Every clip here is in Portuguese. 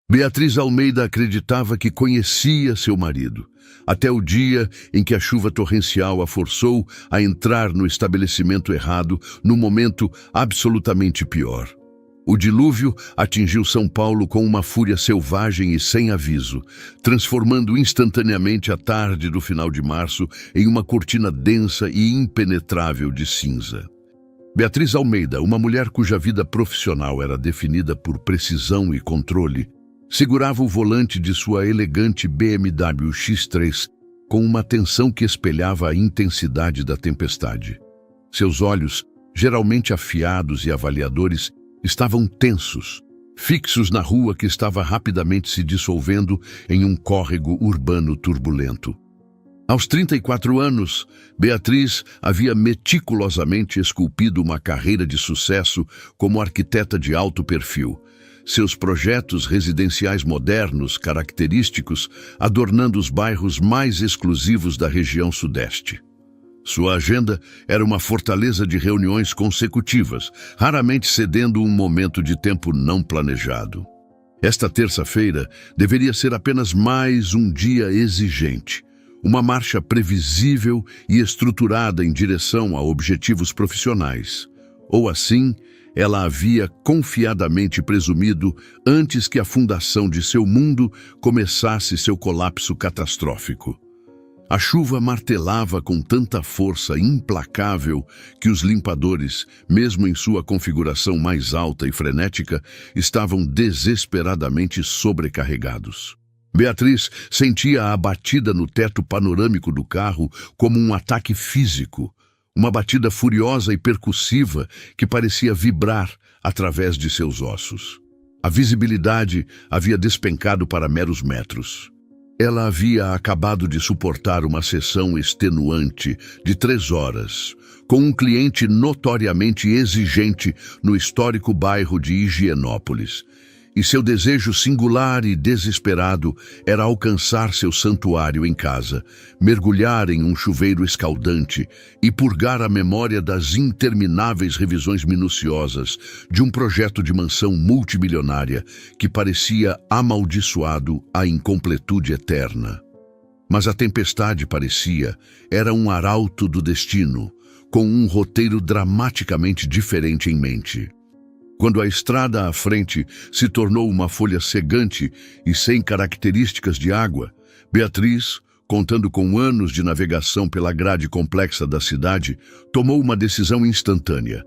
Beatriz Almeida acreditava que conhecia seu marido, até o dia em que a chuva torrencial a forçou a entrar no estabelecimento errado, no momento absolutamente pior. O dilúvio atingiu São Paulo com uma fúria selvagem e sem aviso, transformando instantaneamente a tarde do final de março em uma cortina densa e impenetrável de cinza. Beatriz Almeida, uma mulher cuja vida profissional era definida por precisão e controle, segurava o volante de sua elegante BMW X3 com uma atenção que espelhava a intensidade da tempestade. Seus olhos, geralmente afiados e avaliadores, estavam tensos, fixos na rua que estava rapidamente se dissolvendo em um córrego urbano turbulento. Aos 34 anos, Beatriz havia meticulosamente esculpido uma carreira de sucesso como arquiteta de alto perfil, seus projetos residenciais modernos, característicos, adornando os bairros mais exclusivos da região sudeste. Sua agenda era uma fortaleza de reuniões consecutivas, raramente cedendo um momento de tempo não planejado. Esta terça-feira deveria ser apenas mais um dia exigente, uma marcha previsível e estruturada em direção a objetivos profissionais. Ou assim, ela havia confiadamente presumido antes que a fundação de seu mundo começasse seu colapso catastrófico. A chuva martelava com tanta força implacável que os limpadores, mesmo em sua configuração mais alta e frenética, estavam desesperadamente sobrecarregados. Beatriz sentia a batida no teto panorâmico do carro como um ataque físico, uma batida furiosa e percussiva que parecia vibrar através de seus ossos. A visibilidade havia despencado para meros metros. Ela havia acabado de suportar uma sessão extenuante de 3 horas, com um cliente notoriamente exigente no histórico bairro de Higienópolis. E seu desejo singular e desesperado era alcançar seu santuário em casa, mergulhar em um chuveiro escaldante e purgar a memória das intermináveis revisões minuciosas de um projeto de mansão multimilionária que parecia amaldiçoado à incompletude eterna. Mas a tempestade era um arauto do destino, com um roteiro dramaticamente diferente em mente. Quando a estrada à frente se tornou uma folha cegante e sem características de água, Beatriz, contando com anos de navegação pela grade complexa da cidade, tomou uma decisão instantânea.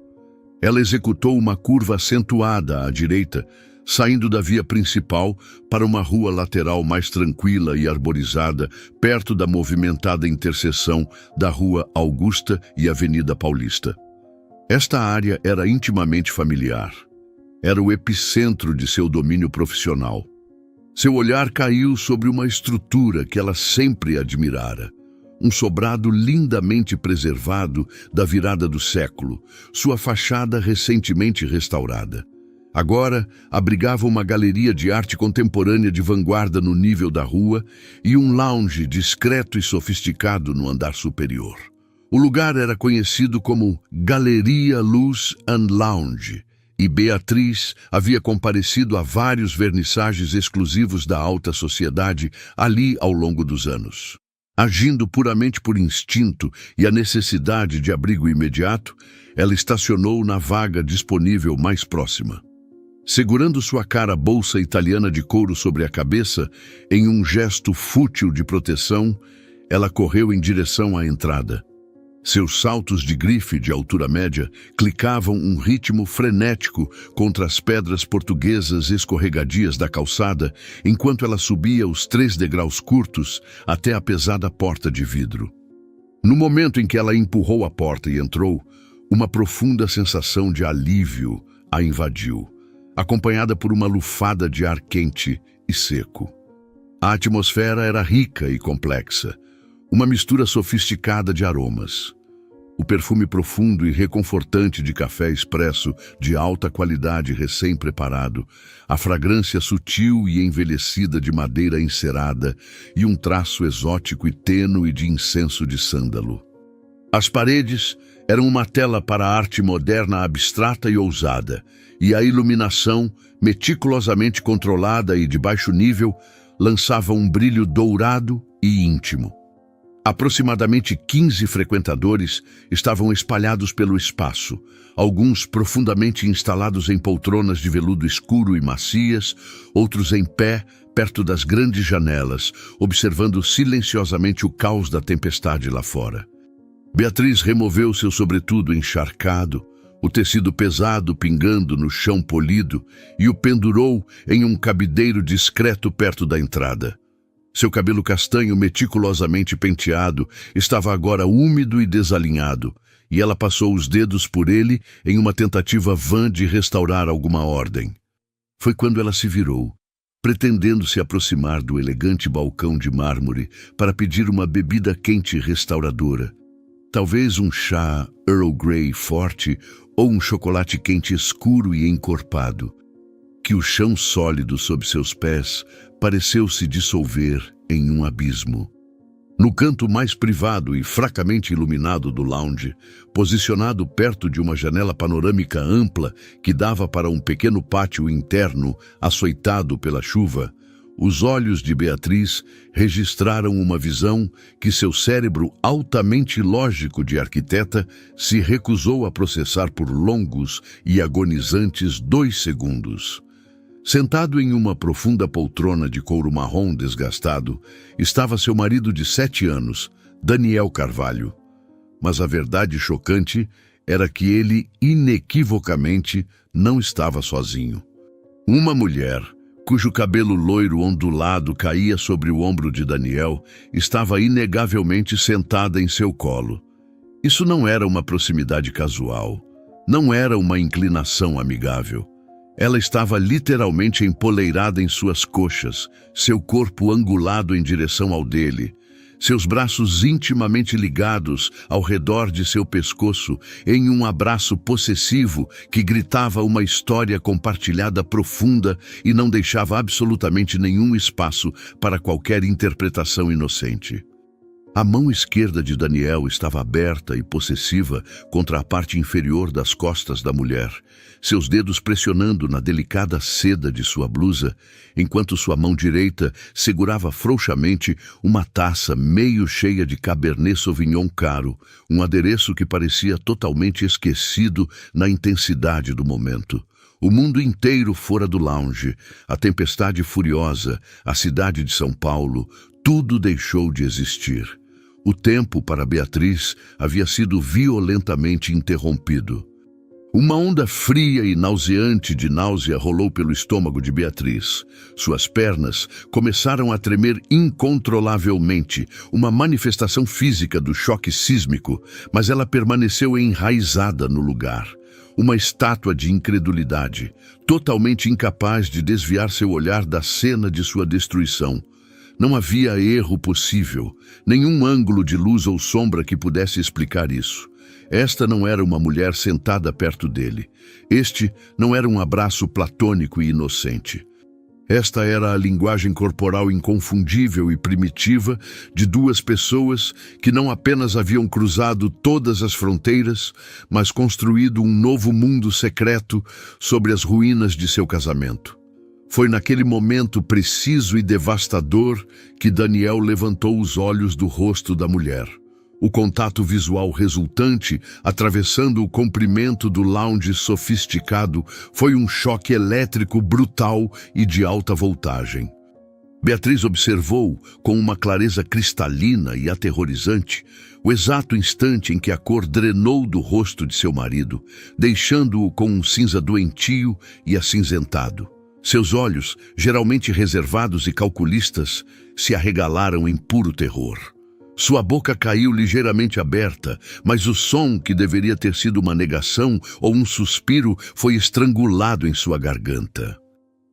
Ela executou uma curva acentuada à direita, saindo da via principal para uma rua lateral mais tranquila e arborizada, perto da movimentada interseção da Rua Augusta e Avenida Paulista. Esta área era intimamente familiar. Era o epicentro de seu domínio profissional. Seu olhar caiu sobre uma estrutura que ela sempre admirara. Um sobrado lindamente preservado da virada do século, sua fachada recentemente restaurada. Agora abrigava uma galeria de arte contemporânea de vanguarda no nível da rua e um lounge discreto e sofisticado no andar superior. O lugar era conhecido como Galeria Luz and Lounge, e Beatriz havia comparecido a vários vernissagens exclusivos da alta sociedade ali ao longo dos anos. Agindo puramente por instinto e a necessidade de abrigo imediato, ela estacionou na vaga disponível mais próxima. Segurando sua cara bolsa italiana de couro sobre a cabeça, em um gesto fútil de proteção, ela correu em direção à entrada. Seus saltos de grife de altura média clicavam um ritmo frenético contra as pedras portuguesas escorregadias da calçada, enquanto ela subia os 3 degraus curtos até a pesada porta de vidro. No momento em que ela empurrou a porta e entrou, uma profunda sensação de alívio a invadiu, acompanhada por uma lufada de ar quente e seco. A atmosfera era rica e complexa, uma mistura sofisticada de aromas. O perfume profundo e reconfortante de café expresso de alta qualidade recém-preparado, a fragrância sutil e envelhecida de madeira encerada e um traço exótico e tênue de incenso de sândalo. As paredes eram uma tela para a arte moderna abstrata e ousada, e a iluminação, meticulosamente controlada e de baixo nível, lançava um brilho dourado e íntimo. Aproximadamente 15 frequentadores estavam espalhados pelo espaço, alguns profundamente instalados em poltronas de veludo escuro e macias, outros em pé, perto das grandes janelas, observando silenciosamente o caos da tempestade lá fora. Beatriz removeu seu sobretudo encharcado, o tecido pesado pingando no chão polido, e o pendurou em um cabideiro discreto perto da entrada. Seu cabelo castanho meticulosamente penteado estava agora úmido e desalinhado, e ela passou os dedos por ele em uma tentativa vã de restaurar alguma ordem. Foi quando ela se virou, pretendendo se aproximar do elegante balcão de mármore para pedir uma bebida quente e restauradora. Talvez um chá Earl Grey forte ou um chocolate quente escuro e encorpado, que o chão sólido sob seus pés pareceu se dissolver em um abismo. No canto mais privado e fracamente iluminado do lounge, posicionado perto de uma janela panorâmica ampla que dava para um pequeno pátio interno açoitado pela chuva, os olhos de Beatriz registraram uma visão que seu cérebro altamente lógico de arquiteta se recusou a processar por longos e agonizantes 2 segundos. Sentado em uma profunda poltrona de couro marrom desgastado, estava seu marido de 7 anos, Daniel Carvalho. Mas a verdade chocante era que ele, inequivocamente, não estava sozinho. Uma mulher, cujo cabelo loiro ondulado caía sobre o ombro de Daniel, estava inegavelmente sentada em seu colo. Isso não era uma proximidade casual, não era uma inclinação amigável. Ela estava literalmente empoleirada em suas coxas, seu corpo angulado em direção ao dele, seus braços intimamente ligados ao redor de seu pescoço em um abraço possessivo que gritava uma história compartilhada profunda e não deixava absolutamente nenhum espaço para qualquer interpretação inocente. A mão esquerda de Daniel estava aberta e possessiva contra a parte inferior das costas da mulher, seus dedos pressionando na delicada seda de sua blusa, enquanto sua mão direita segurava frouxamente uma taça meio cheia de Cabernet Sauvignon caro, um adereço que parecia totalmente esquecido na intensidade do momento. O mundo inteiro fora do lounge, a tempestade furiosa, a cidade de São Paulo, tudo deixou de existir. O tempo para Beatriz havia sido violentamente interrompido. Uma onda fria e nauseante de náusea rolou pelo estômago de Beatriz. Suas pernas começaram a tremer incontrolavelmente, uma manifestação física do choque sísmico, mas ela permaneceu enraizada no lugar. Uma estátua de incredulidade, totalmente incapaz de desviar seu olhar da cena de sua destruição. Não havia erro possível, nenhum ângulo de luz ou sombra que pudesse explicar isso. Esta não era uma mulher sentada perto dele. Este não era um abraço platônico e inocente. Esta era a linguagem corporal inconfundível e primitiva de 2 pessoas que não apenas haviam cruzado todas as fronteiras, mas construído um novo mundo secreto sobre as ruínas de seu casamento. Foi naquele momento preciso e devastador que Daniel levantou os olhos do rosto da mulher. O contato visual resultante, atravessando o comprimento do lounge sofisticado, foi um choque elétrico brutal e de alta voltagem. Beatriz observou, com uma clareza cristalina e aterrorizante, o exato instante em que a cor drenou do rosto de seu marido, deixando-o com um cinza doentio e acinzentado. Seus olhos, geralmente reservados e calculistas, se arregalaram em puro terror. Sua boca caiu ligeiramente aberta, mas o som, que deveria ter sido uma negação ou um suspiro, foi estrangulado em sua garganta.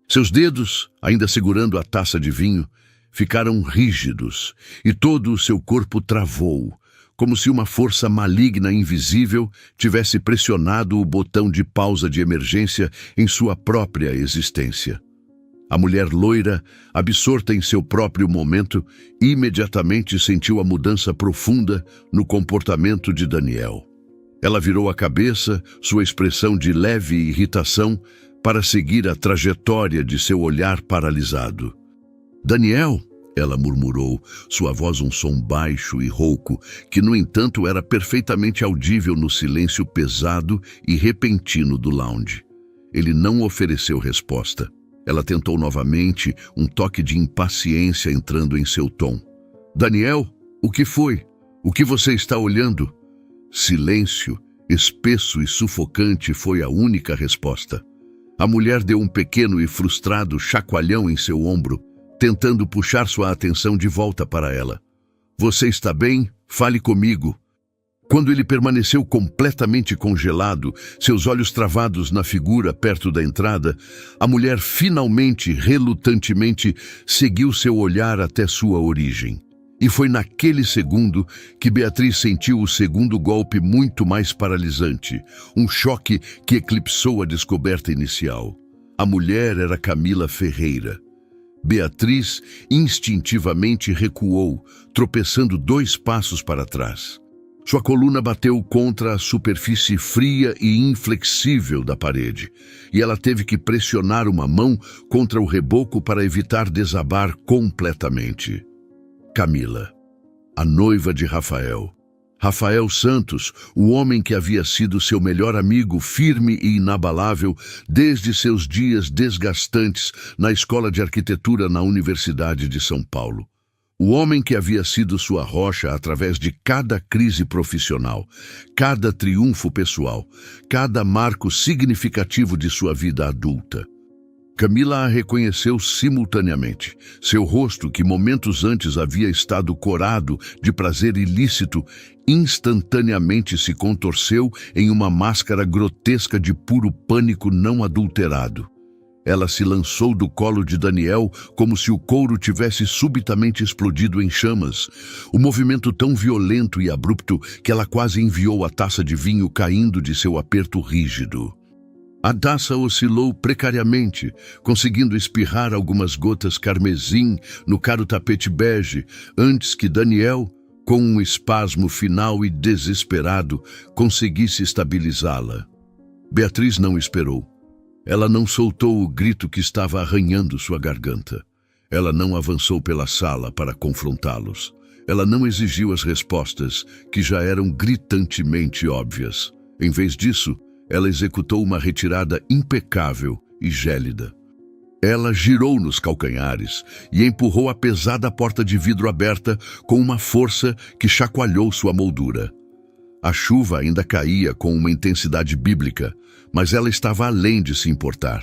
Seus dedos, ainda segurando a taça de vinho, ficaram rígidos e todo o seu corpo travou, como se uma força maligna invisível tivesse pressionado o botão de pausa de emergência em sua própria existência. A mulher loira, absorta em seu próprio momento, imediatamente sentiu a mudança profunda no comportamento de Daniel. Ela virou a cabeça, sua expressão de leve irritação, para seguir a trajetória de seu olhar paralisado. "Daniel", ela murmurou, sua voz um som baixo e rouco, que no entanto era perfeitamente audível no silêncio pesado e repentino do lounge. Ele não ofereceu resposta. Ela tentou novamente, um toque de impaciência entrando em seu tom. "Daniel, o que foi? O que você está olhando?" Silêncio, espesso e sufocante, foi a única resposta. A mulher deu um pequeno e frustrado chacoalhão em seu ombro, tentando puxar sua atenção de volta para ela. "Você está bem? Fale comigo." Quando ele permaneceu completamente congelado, seus olhos travados na figura perto da entrada, a mulher finalmente, relutantemente, seguiu seu olhar até sua origem. E foi naquele segundo que Beatriz sentiu o segundo golpe muito mais paralisante, um choque que eclipsou a descoberta inicial. A mulher era Camila Ferreira. Beatriz instintivamente recuou, tropeçando 2 passos para trás. Sua coluna bateu contra a superfície fria e inflexível da parede, e ela teve que pressionar uma mão contra o reboco para evitar desabar completamente. Camila, a noiva de Rafael. Rafael Santos, o homem que havia sido seu melhor amigo, firme e inabalável desde seus dias desgastantes na Escola de Arquitetura na Universidade de São Paulo. O homem que havia sido sua rocha através de cada crise profissional, cada triunfo pessoal, cada marco significativo de sua vida adulta. Camila a reconheceu simultaneamente. Seu rosto, que momentos antes havia estado corado de prazer ilícito, instantaneamente se contorceu em uma máscara grotesca de puro pânico não adulterado. Ela se lançou do colo de Daniel como se o couro tivesse subitamente explodido em chamas. O movimento tão violento e abrupto que ela quase enviou a taça de vinho caindo de seu aperto rígido. A taça oscilou precariamente, conseguindo espirrar algumas gotas carmesim no caro tapete bege, antes que Daniel, com um espasmo final e desesperado, conseguisse estabilizá-la. Beatriz não esperou. Ela não soltou o grito que estava arranhando sua garganta. Ela não avançou pela sala para confrontá-los. Ela não exigiu as respostas, que já eram gritantemente óbvias. Em vez disso, ela executou uma retirada impecável e gélida. Ela girou nos calcanhares e empurrou a pesada porta de vidro aberta com uma força que chacoalhou sua moldura. A chuva ainda caía com uma intensidade bíblica, mas ela estava além de se importar.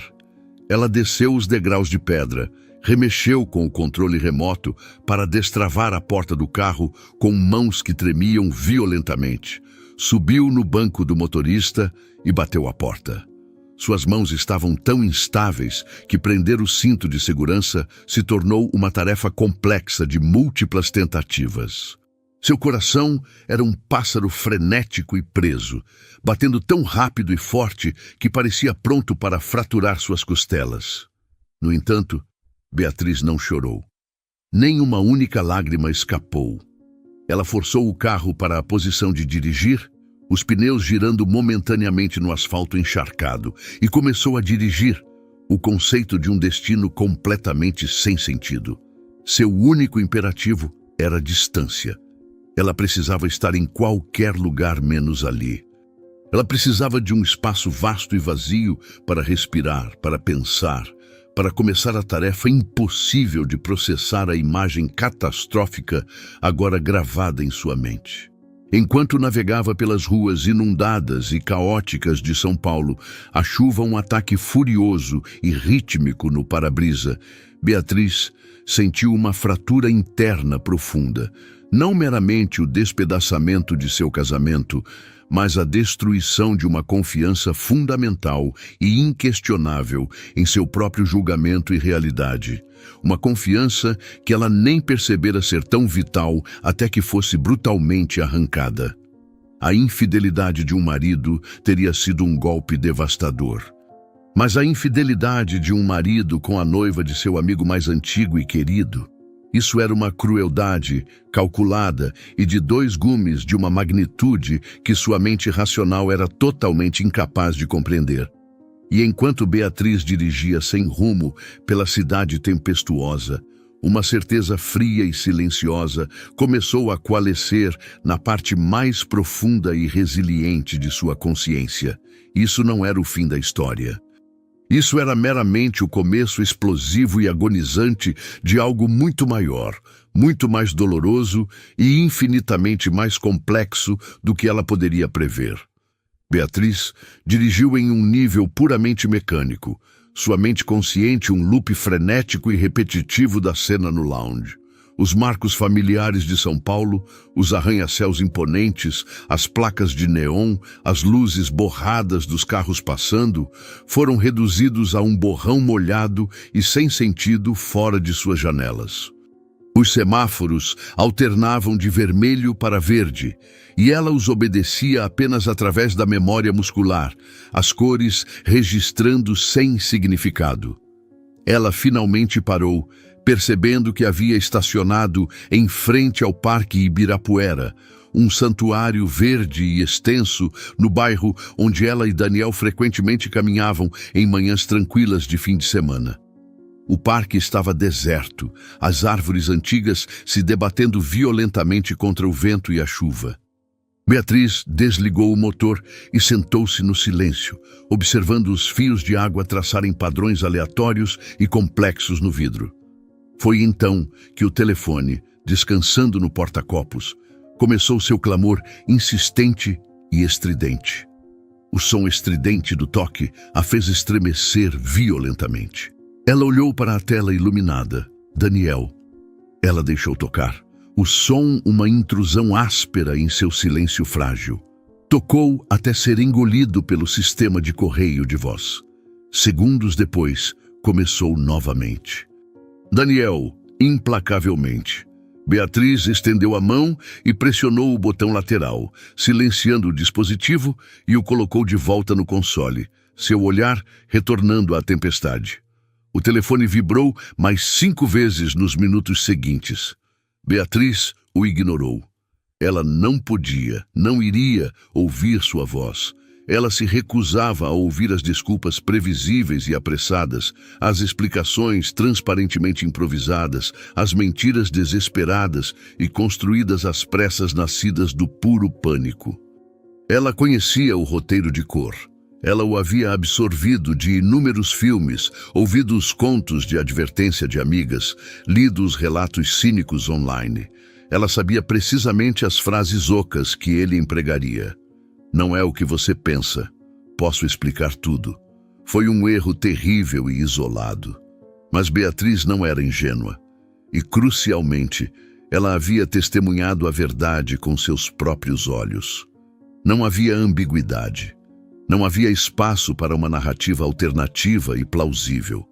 Ela desceu os degraus de pedra, remexeu com o controle remoto para destravar a porta do carro com mãos que tremiam violentamente. Subiu no banco do motorista e bateu a porta. Suas mãos estavam tão instáveis que prender o cinto de segurança se tornou uma tarefa complexa de múltiplas tentativas. Seu coração era um pássaro frenético e preso, batendo tão rápido e forte que parecia pronto para fraturar suas costelas. No entanto, Beatriz não chorou. Nem uma única lágrima escapou. Ela forçou o carro para a posição de dirigir, os pneus girando momentaneamente no asfalto encharcado, e começou a dirigir, o conceito de um destino completamente sem sentido. Seu único imperativo era distância. Ela precisava estar em qualquer lugar menos ali. Ela precisava de um espaço vasto e vazio para respirar, para pensar, para começar a tarefa impossível de processar a imagem catastrófica agora gravada em sua mente. Enquanto navegava pelas ruas inundadas e caóticas de São Paulo, a chuva um ataque furioso e rítmico no para-brisa, Beatriz sentiu uma fratura interna profunda. Não meramente o despedaçamento de seu casamento, mas a destruição de uma confiança fundamental e inquestionável em seu próprio julgamento e realidade. Uma confiança que ela nem percebera ser tão vital até que fosse brutalmente arrancada. A infidelidade de um marido teria sido um golpe devastador. Mas a infidelidade de um marido com a noiva de seu amigo mais antigo e querido, isso era uma crueldade calculada e de dois gumes de uma magnitude que sua mente racional era totalmente incapaz de compreender. E enquanto Beatriz dirigia sem rumo pela cidade tempestuosa, uma certeza fria e silenciosa começou a coalescer na parte mais profunda e resiliente de sua consciência. Isso não era o fim da história. Isso era meramente o começo explosivo e agonizante de algo muito maior, muito mais doloroso e infinitamente mais complexo do que ela poderia prever. Beatriz dirigiu em um nível puramente mecânico, sua mente consciente um loop frenético e repetitivo da cena no lounge. Os marcos familiares de São Paulo, os arranha-céus imponentes, as placas de neon, as luzes borradas dos carros passando, foram reduzidos a um borrão molhado e sem sentido fora de suas janelas. Os semáforos alternavam de vermelho para verde, e ela os obedecia apenas através da memória muscular, as cores registrando sem significado. Ela finalmente parou, percebendo que havia estacionado em frente ao Parque Ibirapuera, um santuário verde e extenso no bairro onde ela e Daniel frequentemente caminhavam em manhãs tranquilas de fim de semana. O parque estava deserto, as árvores antigas se debatendo violentamente contra o vento e a chuva. Beatriz desligou o motor e sentou-se no silêncio, observando os fios de água traçarem padrões aleatórios e complexos no vidro. Foi então que o telefone, descansando no porta-copos, começou seu clamor insistente e estridente. O som estridente do toque a fez estremecer violentamente. Ela olhou para a tela iluminada. Daniel. Ela deixou tocar. O som, uma intrusão áspera em seu silêncio frágil. Tocou até ser engolido pelo sistema de correio de voz. Segundos depois, começou novamente. Daniel, implacavelmente. Beatriz estendeu a mão e pressionou o botão lateral, silenciando o dispositivo e o colocou de volta no console, seu olhar retornando à tempestade. O telefone vibrou mais 5 vezes nos minutos seguintes. Beatriz o ignorou. Ela não podia, não iria ouvir sua voz. Ela se recusava a ouvir as desculpas previsíveis e apressadas, as explicações transparentemente improvisadas, as mentiras desesperadas e construídas às pressas nascidas do puro pânico. Ela conhecia o roteiro de cor. Ela o havia absorvido de inúmeros filmes, ouvido os contos de advertência de amigas, lido os relatos cínicos online. Ela sabia precisamente as frases ocas que ele empregaria. Não é o que você pensa. Posso explicar tudo. Foi um erro terrível e isolado. Mas Beatriz não era ingênua. E, crucialmente, ela havia testemunhado a verdade com seus próprios olhos. Não havia ambiguidade. Não havia espaço para uma narrativa alternativa e plausível.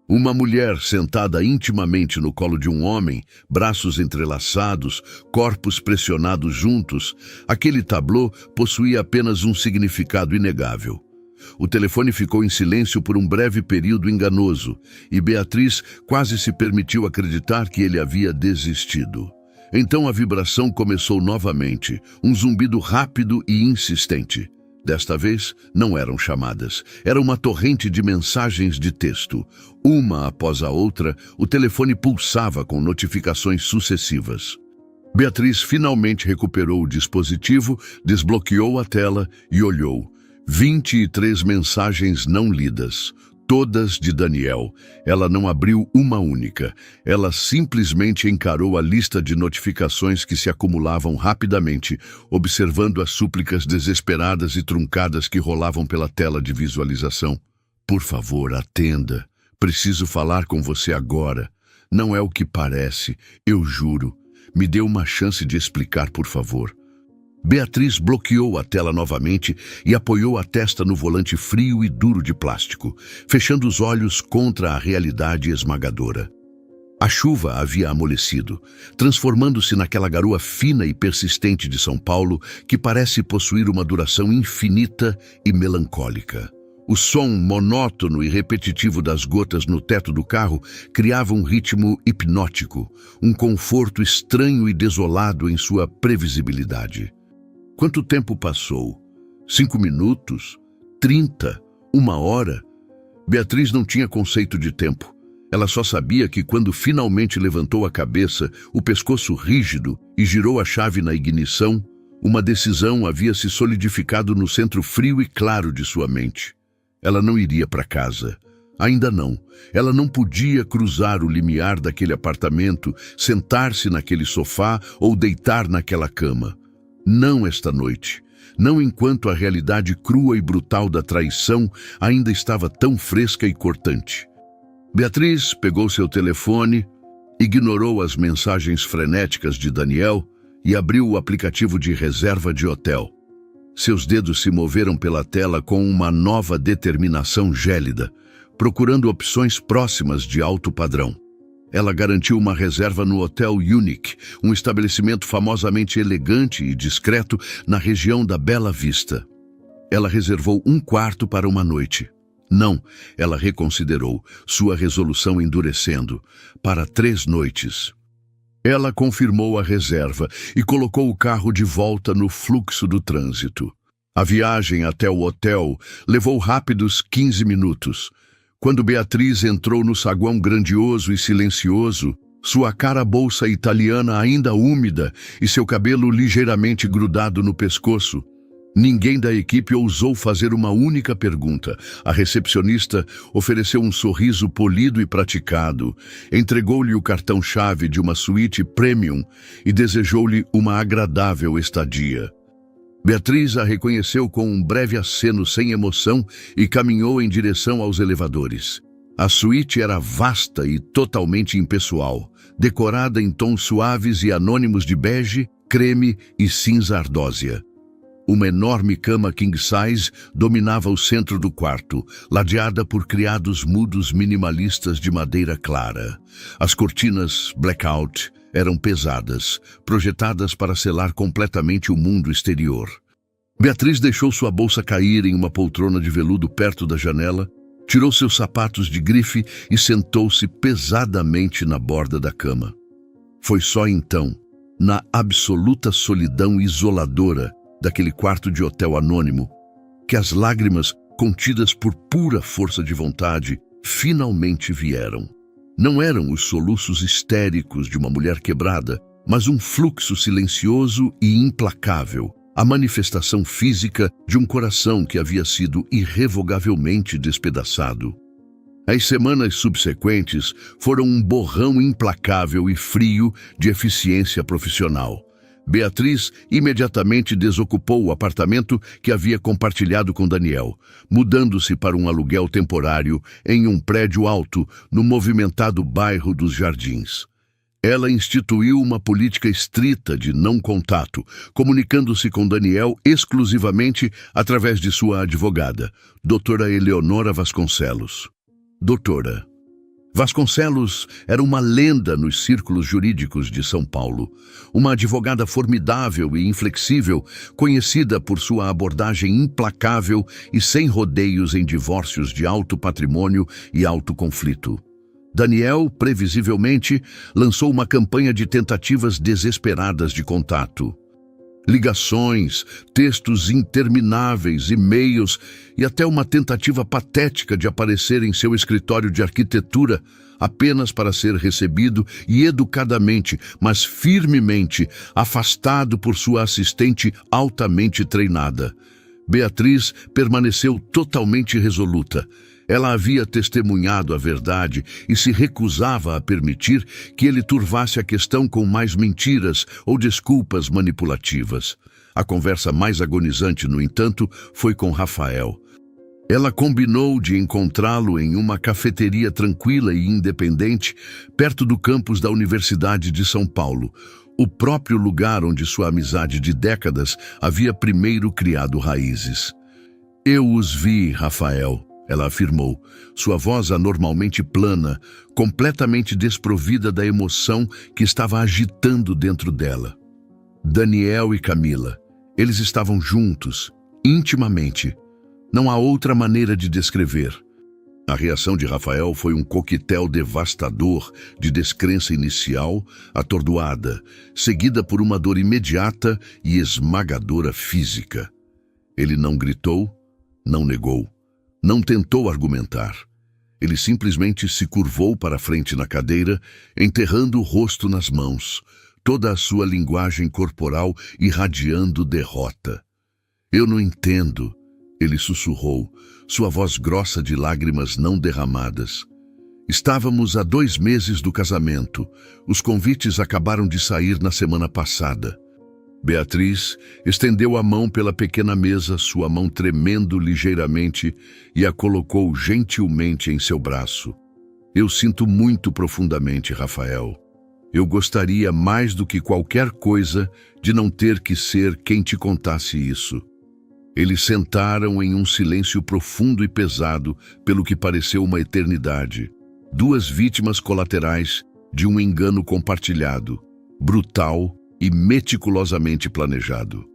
Uma mulher sentada intimamente no colo de um homem, braços entrelaçados, corpos pressionados juntos, aquele tablô possuía apenas um significado inegável. O telefone ficou em silêncio por um breve período enganoso, e Beatriz quase se permitiu acreditar que ele havia desistido. Então a vibração começou novamente, um zumbido rápido e insistente. Desta vez, não eram chamadas. Era uma torrente de mensagens de texto. Uma após a outra, o telefone pulsava com notificações sucessivas. Beatriz finalmente recuperou o dispositivo, desbloqueou a tela e olhou. 23 mensagens não lidas. Todas de Daniel. Ela não abriu uma única. Ela simplesmente encarou a lista de notificações que se acumulavam rapidamente, observando as súplicas desesperadas e truncadas que rolavam pela tela de visualização. Por favor, atenda. Preciso falar com você agora. Não é o que parece, eu juro. Me dê uma chance de explicar, por favor. Beatriz bloqueou a tela novamente e apoiou a testa no volante frio e duro de plástico, fechando os olhos contra a realidade esmagadora. A chuva havia amolecido, transformando-se naquela garoa fina e persistente de São Paulo que parece possuir uma duração infinita e melancólica. O som monótono e repetitivo das gotas no teto do carro criava um ritmo hipnótico, um conforto estranho e desolado em sua previsibilidade. Quanto tempo passou? 5 minutos? 30? 1 hora? Beatriz não tinha conceito de tempo. Ela só sabia que quando finalmente levantou a cabeça, o pescoço rígido, e girou a chave na ignição, uma decisão havia se solidificado no centro frio e claro de sua mente. Ela não iria para casa. Ainda não. Ela não podia cruzar o limiar daquele apartamento, sentar-se naquele sofá ou deitar naquela cama. Não esta noite. Não enquanto a realidade crua e brutal da traição ainda estava tão fresca e cortante. Beatriz pegou seu telefone, ignorou as mensagens frenéticas de Daniel e abriu o aplicativo de reserva de hotel. Seus dedos se moveram pela tela com uma nova determinação gélida, procurando opções próximas de alto padrão. Ela garantiu uma reserva no Hotel Unique, um estabelecimento famosamente elegante e discreto na região da Bela Vista. Ela reservou um quarto para uma noite. Não, ela reconsiderou, sua resolução endurecendo, para 3 noites. Ela confirmou a reserva e colocou o carro de volta no fluxo do trânsito. A viagem até o hotel levou rápidos 15 minutos. Quando Beatriz entrou no saguão grandioso e silencioso, sua cara bolsa italiana ainda úmida e seu cabelo ligeiramente grudado no pescoço, ninguém da equipe ousou fazer uma única pergunta. A recepcionista ofereceu um sorriso polido e praticado, entregou-lhe o cartão-chave de uma suíte premium e desejou-lhe uma agradável estadia. Beatriz a reconheceu com um breve aceno sem emoção e caminhou em direção aos elevadores. A suíte era vasta e totalmente impessoal, decorada em tons suaves e anônimos de bege, creme e cinza ardósia. Uma enorme cama king-size dominava o centro do quarto, ladeada por criados mudos minimalistas de madeira clara. As cortinas blackout eram pesadas, projetadas para selar completamente o mundo exterior. Beatriz deixou sua bolsa cair em uma poltrona de veludo perto da janela, tirou seus sapatos de grife e sentou-se pesadamente na borda da cama. Foi só então, na absoluta solidão isoladora daquele quarto de hotel anônimo, que as lágrimas, contidas por pura força de vontade, finalmente vieram. Não eram os soluços histéricos de uma mulher quebrada, mas um fluxo silencioso e implacável, a manifestação física de um coração que havia sido irrevogavelmente despedaçado. As semanas subsequentes foram um borrão implacável e frio de eficiência profissional. Beatriz imediatamente desocupou o apartamento que havia compartilhado com Daniel, mudando-se para um aluguel temporário em um prédio alto no movimentado bairro dos Jardins. Ela instituiu uma política estrita de não contato, comunicando-se com Daniel exclusivamente através de sua advogada, doutora Eleonora Vasconcelos. Doutora Vasconcelos era uma lenda nos círculos jurídicos de São Paulo, uma advogada formidável e inflexível, conhecida por sua abordagem implacável e sem rodeios em divórcios de alto patrimônio e alto conflito. Daniel, previsivelmente, lançou uma campanha de tentativas desesperadas de contato. Ligações, textos intermináveis, e-mails e até uma tentativa patética de aparecer em seu escritório de arquitetura apenas para ser recebido e educadamente, mas firmemente, afastado por sua assistente altamente treinada. Beatriz permaneceu totalmente resoluta. Ela havia testemunhado a verdade e se recusava a permitir que ele turvasse a questão com mais mentiras ou desculpas manipulativas. A conversa mais agonizante, no entanto, foi com Rafael. Ela combinou de encontrá-lo em uma cafeteria tranquila e independente, perto do campus da Universidade de São Paulo, o próprio lugar onde sua amizade de décadas havia primeiro criado raízes. "Eu os vi, Rafael", ela afirmou, sua voz anormalmente plana, completamente desprovida da emoção que estava agitando dentro dela. Daniel e Camila, eles estavam juntos, intimamente. Não há outra maneira de descrever. A reação de Rafael foi um coquetel devastador de descrença inicial, atordoada, seguida por uma dor imediata e esmagadora física. Ele não gritou, não negou, não tentou argumentar. Ele simplesmente se curvou para frente na cadeira, enterrando o rosto nas mãos, toda a sua linguagem corporal irradiando derrota. "Eu não entendo", ele sussurrou, sua voz grossa de lágrimas não derramadas. "Estávamos a 2 meses do casamento. Os convites acabaram de sair na semana passada." Beatriz estendeu a mão pela pequena mesa, sua mão tremendo ligeiramente, e a colocou gentilmente em seu braço. "Eu sinto muito profundamente, Rafael. Eu gostaria mais do que qualquer coisa de não ter que ser quem te contasse isso." Eles sentaram em um silêncio profundo e pesado, pelo que pareceu uma eternidade. 2 vítimas colaterais de um engano compartilhado, brutal e meticulosamente planejado.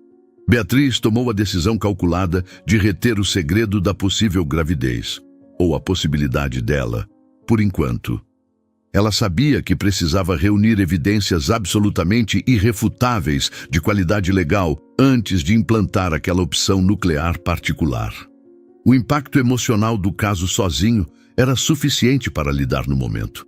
Beatriz tomou a decisão calculada de reter o segredo da possível gravidez, ou a possibilidade dela, por enquanto. Ela sabia que precisava reunir evidências absolutamente irrefutáveis de qualidade legal antes de implantar aquela opção nuclear particular. O impacto emocional do caso sozinho era suficiente para lidar no momento.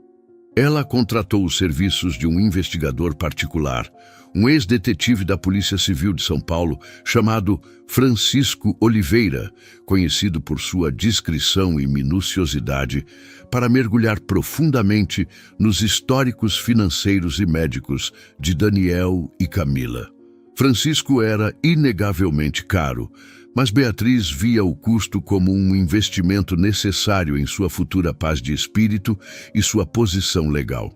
Ela contratou os serviços de um investigador particular, um ex-detetive da Polícia Civil de São Paulo chamado Francisco Oliveira, conhecido por sua discrição e minuciosidade, para mergulhar profundamente nos históricos financeiros e médicos de Daniel e Camila. Francisco era inegavelmente caro, mas Beatriz via o custo como um investimento necessário em sua futura paz de espírito e sua posição legal.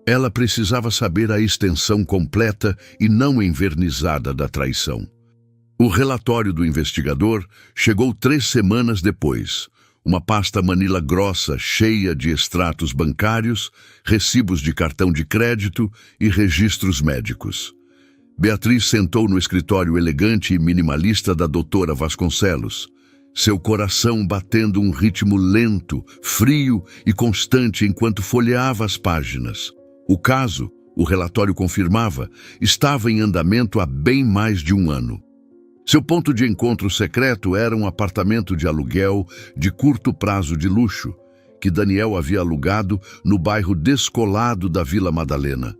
Ela precisava saber a extensão completa e não envernizada da traição. O relatório do investigador chegou 3 semanas depois. Uma pasta manila grossa, cheia de extratos bancários, recibos de cartão de crédito e registros médicos. Beatriz sentou no escritório elegante e minimalista da doutora Vasconcelos, seu coração batendo um ritmo lento, frio e constante enquanto folheava as páginas. O caso, o relatório confirmava, estava em andamento há bem mais de 1 ano. Seu ponto de encontro secreto era um apartamento de aluguel de curto prazo de luxo, que Daniel havia alugado no bairro descolado da Vila Madalena.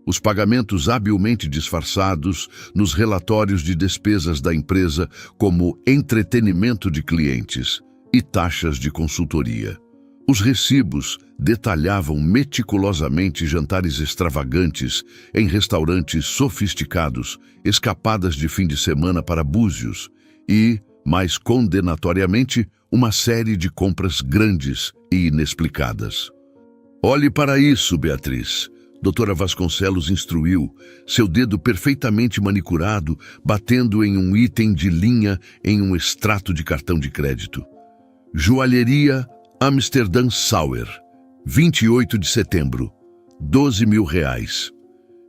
Os pagamentos habilmente disfarçados nos relatórios de despesas da empresa como entretenimento de clientes e taxas de consultoria. Os recibos detalhavam meticulosamente jantares extravagantes em restaurantes sofisticados, escapadas de fim de semana para Búzios e, mais condenatoriamente, uma série de compras grandes e inexplicadas. "Olhe para isso, Beatriz", doutora Vasconcelos instruiu, seu dedo perfeitamente manicurado, batendo em um item de linha em um extrato de cartão de crédito. "Joalheria Amsterdã Sauer, 28 de setembro, R$12.000.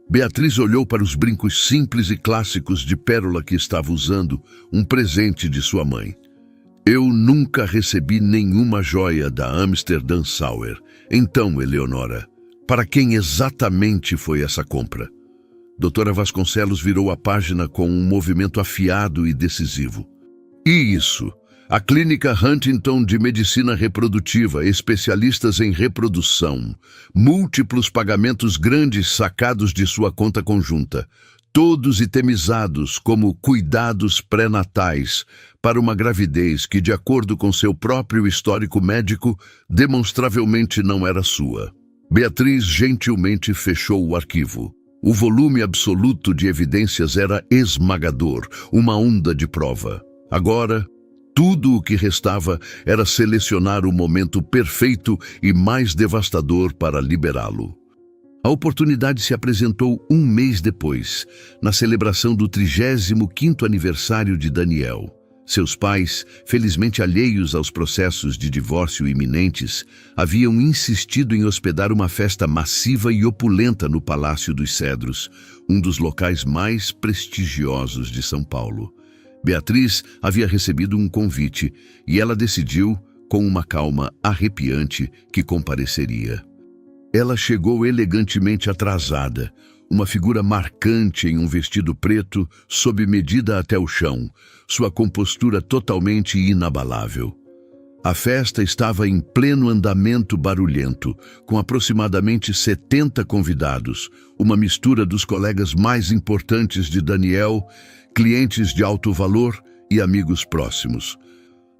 Beatriz olhou para os brincos simples e clássicos de pérola que estava usando, um presente de sua mãe. "Eu nunca recebi nenhuma joia da Amsterdã Sauer. Então, Eleonora, para quem exatamente foi essa compra?" Doutora Vasconcelos virou a página com um movimento afiado e decisivo. "E isso? A Clínica Huntington de Medicina Reprodutiva, especialistas em reprodução, múltiplos pagamentos grandes sacados de sua conta conjunta, todos itemizados como cuidados pré-natais para uma gravidez que, de acordo com seu próprio histórico médico, demonstravelmente não era sua." Beatriz gentilmente fechou o arquivo. O volume absoluto de evidências era esmagador, uma onda de prova. Agora, tudo o que restava era selecionar o momento perfeito e mais devastador para liberá-lo. A oportunidade se apresentou 1 mês depois, na celebração do 35º aniversário de Daniel. Seus pais, felizmente alheios aos processos de divórcio iminentes, haviam insistido em hospedar uma festa massiva e opulenta no Palácio dos Cedros, um dos locais mais prestigiosos de São Paulo. Beatriz havia recebido um convite e ela decidiu, com uma calma arrepiante, que compareceria. Ela chegou elegantemente atrasada, uma figura marcante em um vestido preto, sob medida até o chão, sua compostura totalmente inabalável. A festa estava em pleno andamento barulhento, com aproximadamente 70 convidados, uma mistura dos colegas mais importantes de Daniel, clientes de alto valor e amigos próximos.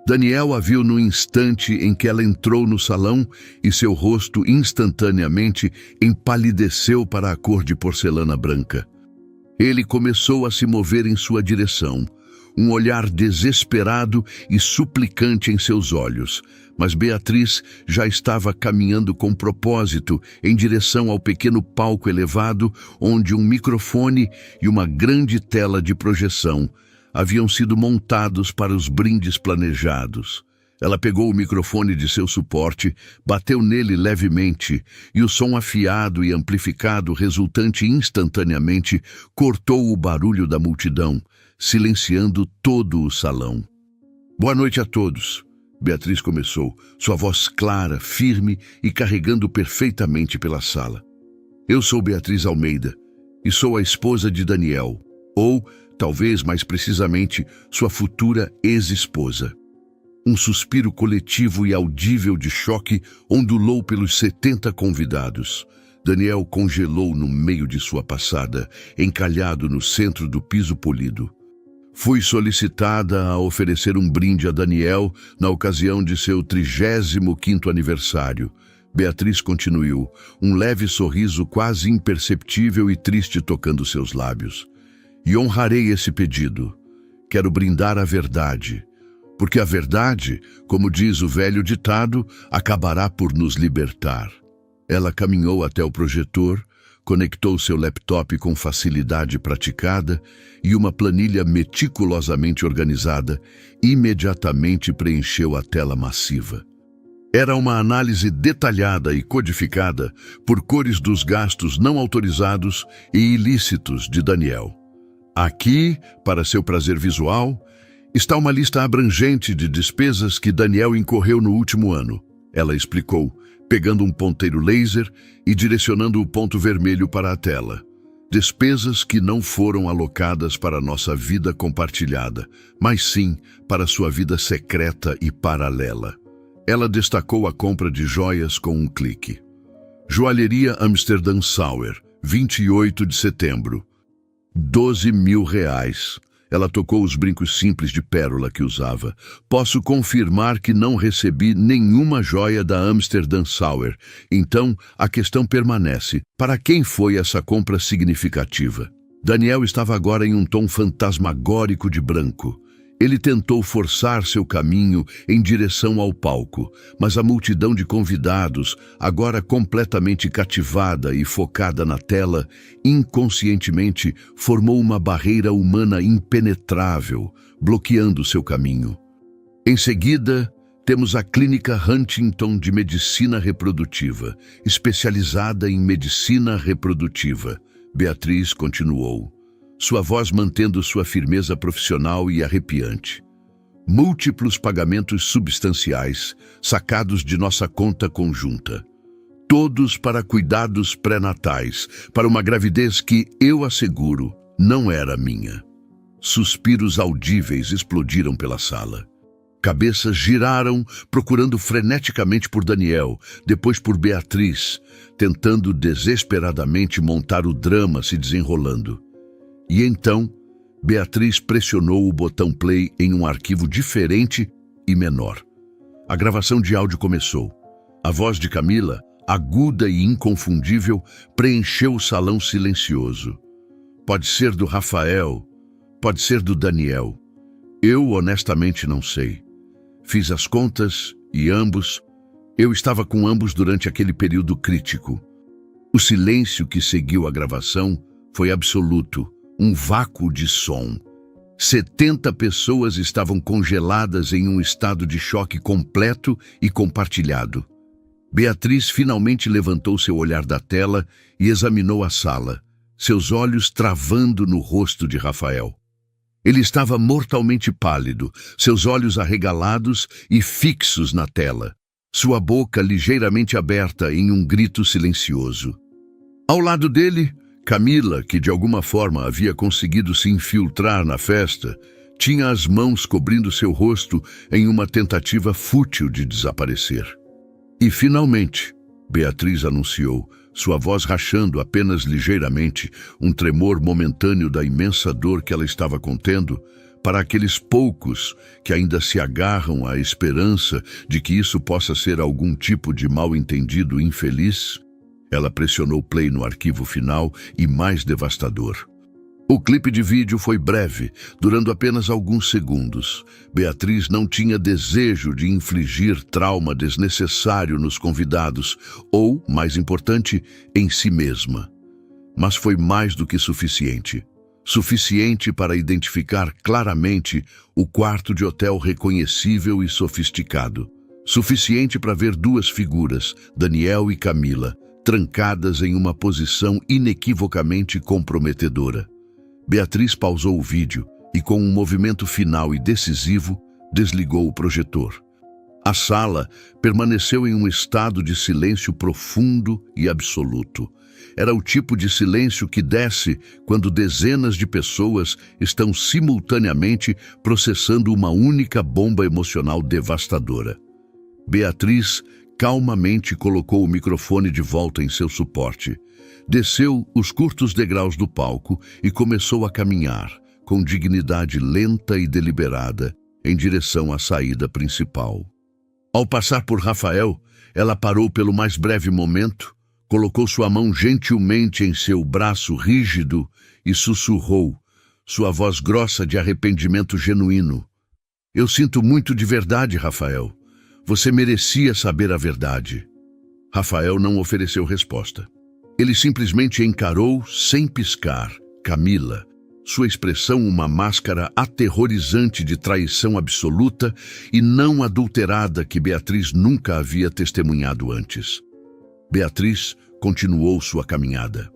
Daniel a viu no instante em que ela entrou no salão e seu rosto instantaneamente empalideceu para a cor de porcelana branca. Ele começou a se mover em sua direção, um olhar desesperado e suplicante em seus olhos, mas Beatriz já estava caminhando com propósito em direção ao pequeno palco elevado onde um microfone e uma grande tela de projeção haviam sido montados para os brindes planejados. Ela pegou o microfone de seu suporte, bateu nele levemente, e o som afiado e amplificado resultante instantaneamente cortou o barulho da multidão, silenciando todo o salão. "Boa noite a todos", Beatriz começou, sua voz clara, firme e carregando perfeitamente pela sala. "Eu sou Beatriz Almeida e sou a esposa de Daniel, ou, talvez mais precisamente, sua futura ex-esposa." Um suspiro coletivo e audível de choque ondulou pelos 70 convidados. Daniel congelou no meio de sua passada, encalhado no centro do piso polido. "Fui solicitada a oferecer um brinde a Daniel na ocasião de seu 35º aniversário. Beatriz continuou, um leve sorriso quase imperceptível e triste tocando seus lábios. "E honrarei esse pedido. Quero brindar a verdade, porque a verdade, como diz o velho ditado, acabará por nos libertar." Ela caminhou até o projetor, conectou seu laptop com facilidade praticada e uma planilha meticulosamente organizada imediatamente preencheu a tela massiva. Era uma análise detalhada e codificada por cores dos gastos não autorizados e ilícitos de Daniel. Aqui, para seu prazer visual, está uma lista abrangente de despesas que Daniel incorreu no último ano, ela explicou, pegando um ponteiro laser e direcionando o ponto vermelho para a tela. Despesas que não foram alocadas para nossa vida compartilhada, mas sim para sua vida secreta e paralela. Ela destacou a compra de joias com um clique. Joalheria Amsterdam Sauer, 28 de setembro. R$12.000. Ela tocou os brincos simples de pérola que usava. "Posso confirmar que não recebi nenhuma joia da Amsterdam Sauer. Então, a questão permanece. Para quem foi essa compra significativa?" Daniel estava agora em um tom fantasmagórico de branco. Ele tentou forçar seu caminho em direção ao palco, mas a multidão de convidados, agora completamente cativada e focada na tela, inconscientemente formou uma barreira humana impenetrável, bloqueando seu caminho. Em seguida, temos a Clínica Huntington de Medicina Reprodutiva, especializada em medicina reprodutiva. Beatriz continuou, sua voz mantendo sua firmeza profissional e arrepiante. "Múltiplos pagamentos substanciais, sacados de nossa conta conjunta. Todos para cuidados pré-natais, para uma gravidez que, eu asseguro, não era minha." Suspiros audíveis explodiram pela sala. Cabeças giraram, procurando freneticamente por Daniel, depois por Beatriz, tentando desesperadamente montar o drama se desenrolando. E então, Beatriz pressionou o botão play em um arquivo diferente e menor. A gravação de áudio começou. A voz de Camila, aguda e inconfundível, preencheu o salão silencioso. "Pode ser do Rafael, pode ser do Daniel. Eu honestamente não sei. Fiz as contas e eu estava com ambos durante aquele período crítico." O silêncio que seguiu a gravação foi absoluto. Um vácuo de som. 70 pessoas estavam congeladas em um estado de choque completo e compartilhado. Beatriz finalmente levantou seu olhar da tela e examinou a sala, seus olhos travando no rosto de Rafael. Ele estava mortalmente pálido, seus olhos arregalados e fixos na tela, sua boca ligeiramente aberta em um grito silencioso. Ao lado dele, Camila, que de alguma forma havia conseguido se infiltrar na festa, tinha as mãos cobrindo seu rosto em uma tentativa fútil de desaparecer. E finalmente, Beatriz anunciou, sua voz rachando apenas ligeiramente, um tremor momentâneo da imensa dor que ela estava contendo, para aqueles poucos que ainda se agarram à esperança de que isso possa ser algum tipo de mal-entendido infeliz. Ela pressionou play no arquivo final e mais devastador. O clipe de vídeo foi breve, durando apenas alguns segundos. Beatriz não tinha desejo de infligir trauma desnecessário nos convidados, ou, mais importante, em si mesma. Mas foi mais do que suficiente. Suficiente para identificar claramente o quarto de hotel reconhecível e sofisticado. Suficiente para ver duas figuras, Daniel e Camila, trancadas em uma posição inequivocamente comprometedora. Beatriz pausou o vídeo e, com um movimento final e decisivo, desligou o projetor. A sala permaneceu em um estado de silêncio profundo e absoluto. Era o tipo de silêncio que desce quando dezenas de pessoas estão simultaneamente processando uma única bomba emocional devastadora. Beatriz calmamente colocou o microfone de volta em seu suporte. Desceu os curtos degraus do palco e começou a caminhar, com dignidade lenta e deliberada, em direção à saída principal. Ao passar por Rafael, ela parou pelo mais breve momento, colocou sua mão gentilmente em seu braço rígido e sussurrou, sua voz grossa de arrependimento genuíno. Eu sinto muito de verdade, Rafael. Você merecia saber a verdade. Rafael não ofereceu resposta. Ele simplesmente encarou, sem piscar, Camila, sua expressão uma máscara aterrorizante de traição absoluta e não adulterada que Beatriz nunca havia testemunhado antes. Beatriz continuou sua caminhada.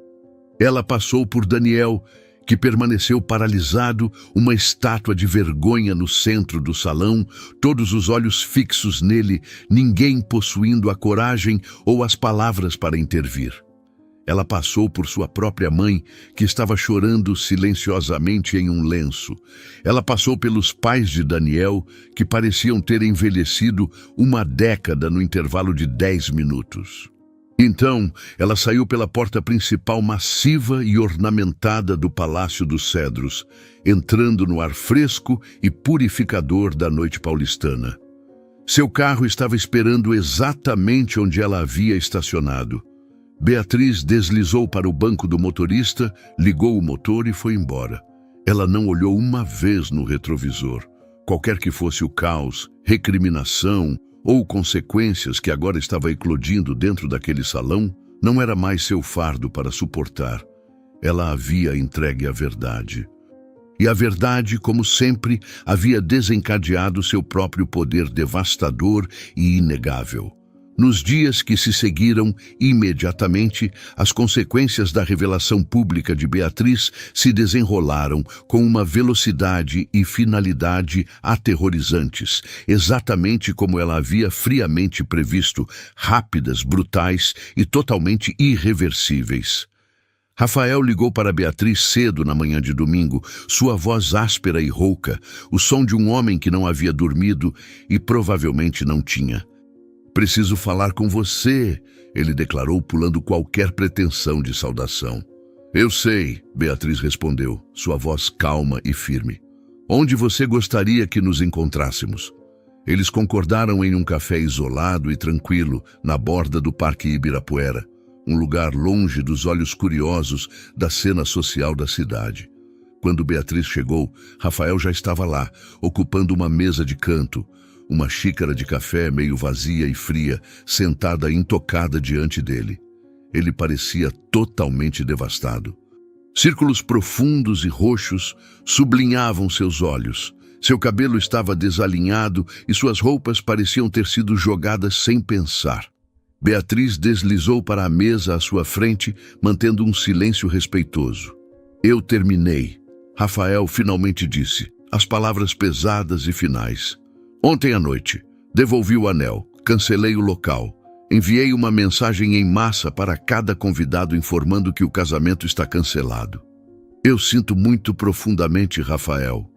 Ela passou por Daniel, que permaneceu paralisado, uma estátua de vergonha no centro do salão, todos os olhos fixos nele, ninguém possuindo a coragem ou as palavras para intervir. Ela passou por sua própria mãe, que estava chorando silenciosamente em um lenço. Ela passou pelos pais de Daniel, que pareciam ter envelhecido uma década no intervalo de 10 minutos. Então, ela saiu pela porta principal massiva e ornamentada do Palácio dos Cedros, entrando no ar fresco e purificador da noite paulistana. Seu carro estava esperando exatamente onde ela havia estacionado. Beatriz deslizou para o banco do motorista, ligou o motor e foi embora. Ela não olhou uma vez no retrovisor. Qualquer que fosse o caos, recriminação ou consequências que agora estava eclodindo dentro daquele salão, não era mais seu fardo para suportar. Ela havia entregue a verdade. E a verdade, como sempre, havia desencadeado seu próprio poder devastador e inegável. Nos dias que se seguiram, imediatamente, as consequências da revelação pública de Beatriz se desenrolaram com uma velocidade e finalidade aterrorizantes, exatamente como ela havia friamente previsto, rápidas, brutais e totalmente irreversíveis. Rafael ligou para Beatriz cedo na manhã de domingo, sua voz áspera e rouca, o som de um homem que não havia dormido e provavelmente não tinha. Preciso falar com você, ele declarou, pulando qualquer pretensão de saudação. Eu sei, Beatriz respondeu, sua voz calma e firme. Onde você gostaria que nos encontrássemos? Eles concordaram em um café isolado e tranquilo, na borda do Parque Ibirapuera, um lugar longe dos olhos curiosos da cena social da cidade. Quando Beatriz chegou, Rafael já estava lá, ocupando uma mesa de canto, uma xícara de café meio vazia e fria, sentada intocada diante dele. Ele parecia totalmente devastado. Círculos profundos e roxos sublinhavam seus olhos. Seu cabelo estava desalinhado e suas roupas pareciam ter sido jogadas sem pensar. Beatriz deslizou para a mesa à sua frente, mantendo um silêncio respeitoso. Eu terminei, Rafael finalmente disse, as palavras pesadas e finais. Ontem à noite, devolvi o anel, cancelei o local. Enviei uma mensagem em massa para cada convidado informando que o casamento está cancelado. Eu sinto muito profundamente, Rafael.